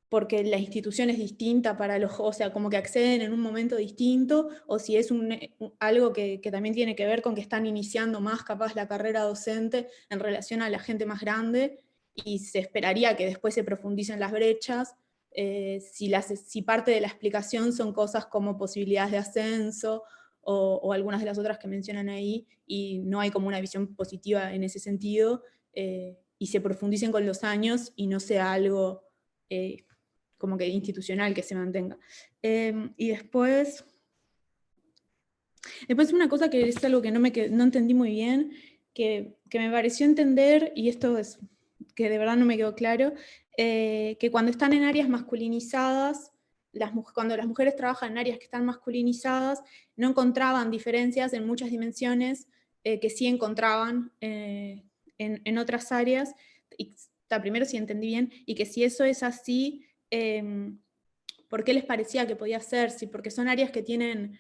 porque la institución es distinta para los jóvenes, o sea, como que acceden en un momento distinto, o si es algo que también tiene que ver con que están iniciando más capaz la carrera docente en relación a la gente más grande, y se esperaría que después se profundicen las brechas, si parte de la explicación son cosas como posibilidades de ascenso, o algunas de las otras que mencionan ahí, y no hay como una visión positiva en ese sentido, y se profundicen con los años y no sea algo como que institucional que se mantenga. Y después una cosa que es algo que no entendí muy bien, que me pareció entender, y esto es que de verdad no me quedó claro, que cuando están en áreas masculinizadas, cuando las mujeres trabajan en áreas que están masculinizadas, no encontraban diferencias en muchas dimensiones que sí encontraban en otras áreas. Y primero si entendí bien, y que si eso es así, ¿por qué les parecía que podía ser? Si porque son áreas que tienen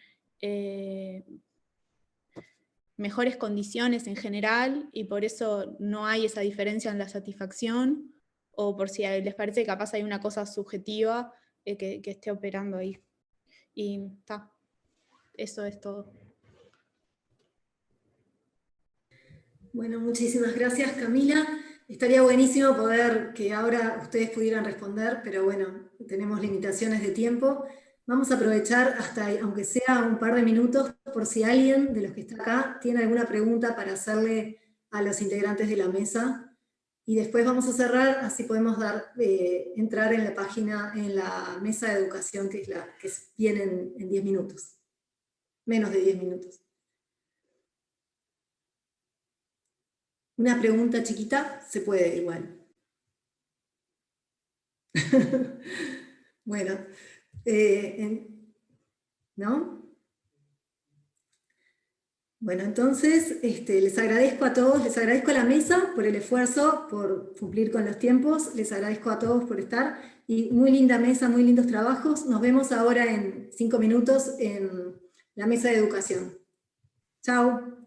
mejores condiciones en general y por eso no hay esa diferencia en la satisfacción, o por si les parece que capaz hay una cosa subjetiva que esté operando ahí. Y eso es todo. Bueno, muchísimas gracias, Camila. Estaría buenísimo poder que ahora ustedes pudieran responder, pero bueno, tenemos limitaciones de tiempo. Vamos a aprovechar hasta, aunque sea un par de minutos, por si alguien de los que está acá tiene alguna pregunta para hacerle a los integrantes de la mesa. Y después vamos a cerrar, así podemos entrar en la página, en la mesa de educación, que viene en 10 minutos. Menos de 10 minutos. Una pregunta chiquita, se puede igual. Bueno, ¿no? Bueno, entonces les agradezco a todos, les agradezco a la mesa por el esfuerzo, por cumplir con los tiempos, les agradezco a todos por estar, y muy linda mesa, muy lindos trabajos. Nos vemos ahora en 5 minutos en la mesa de educación. Chao.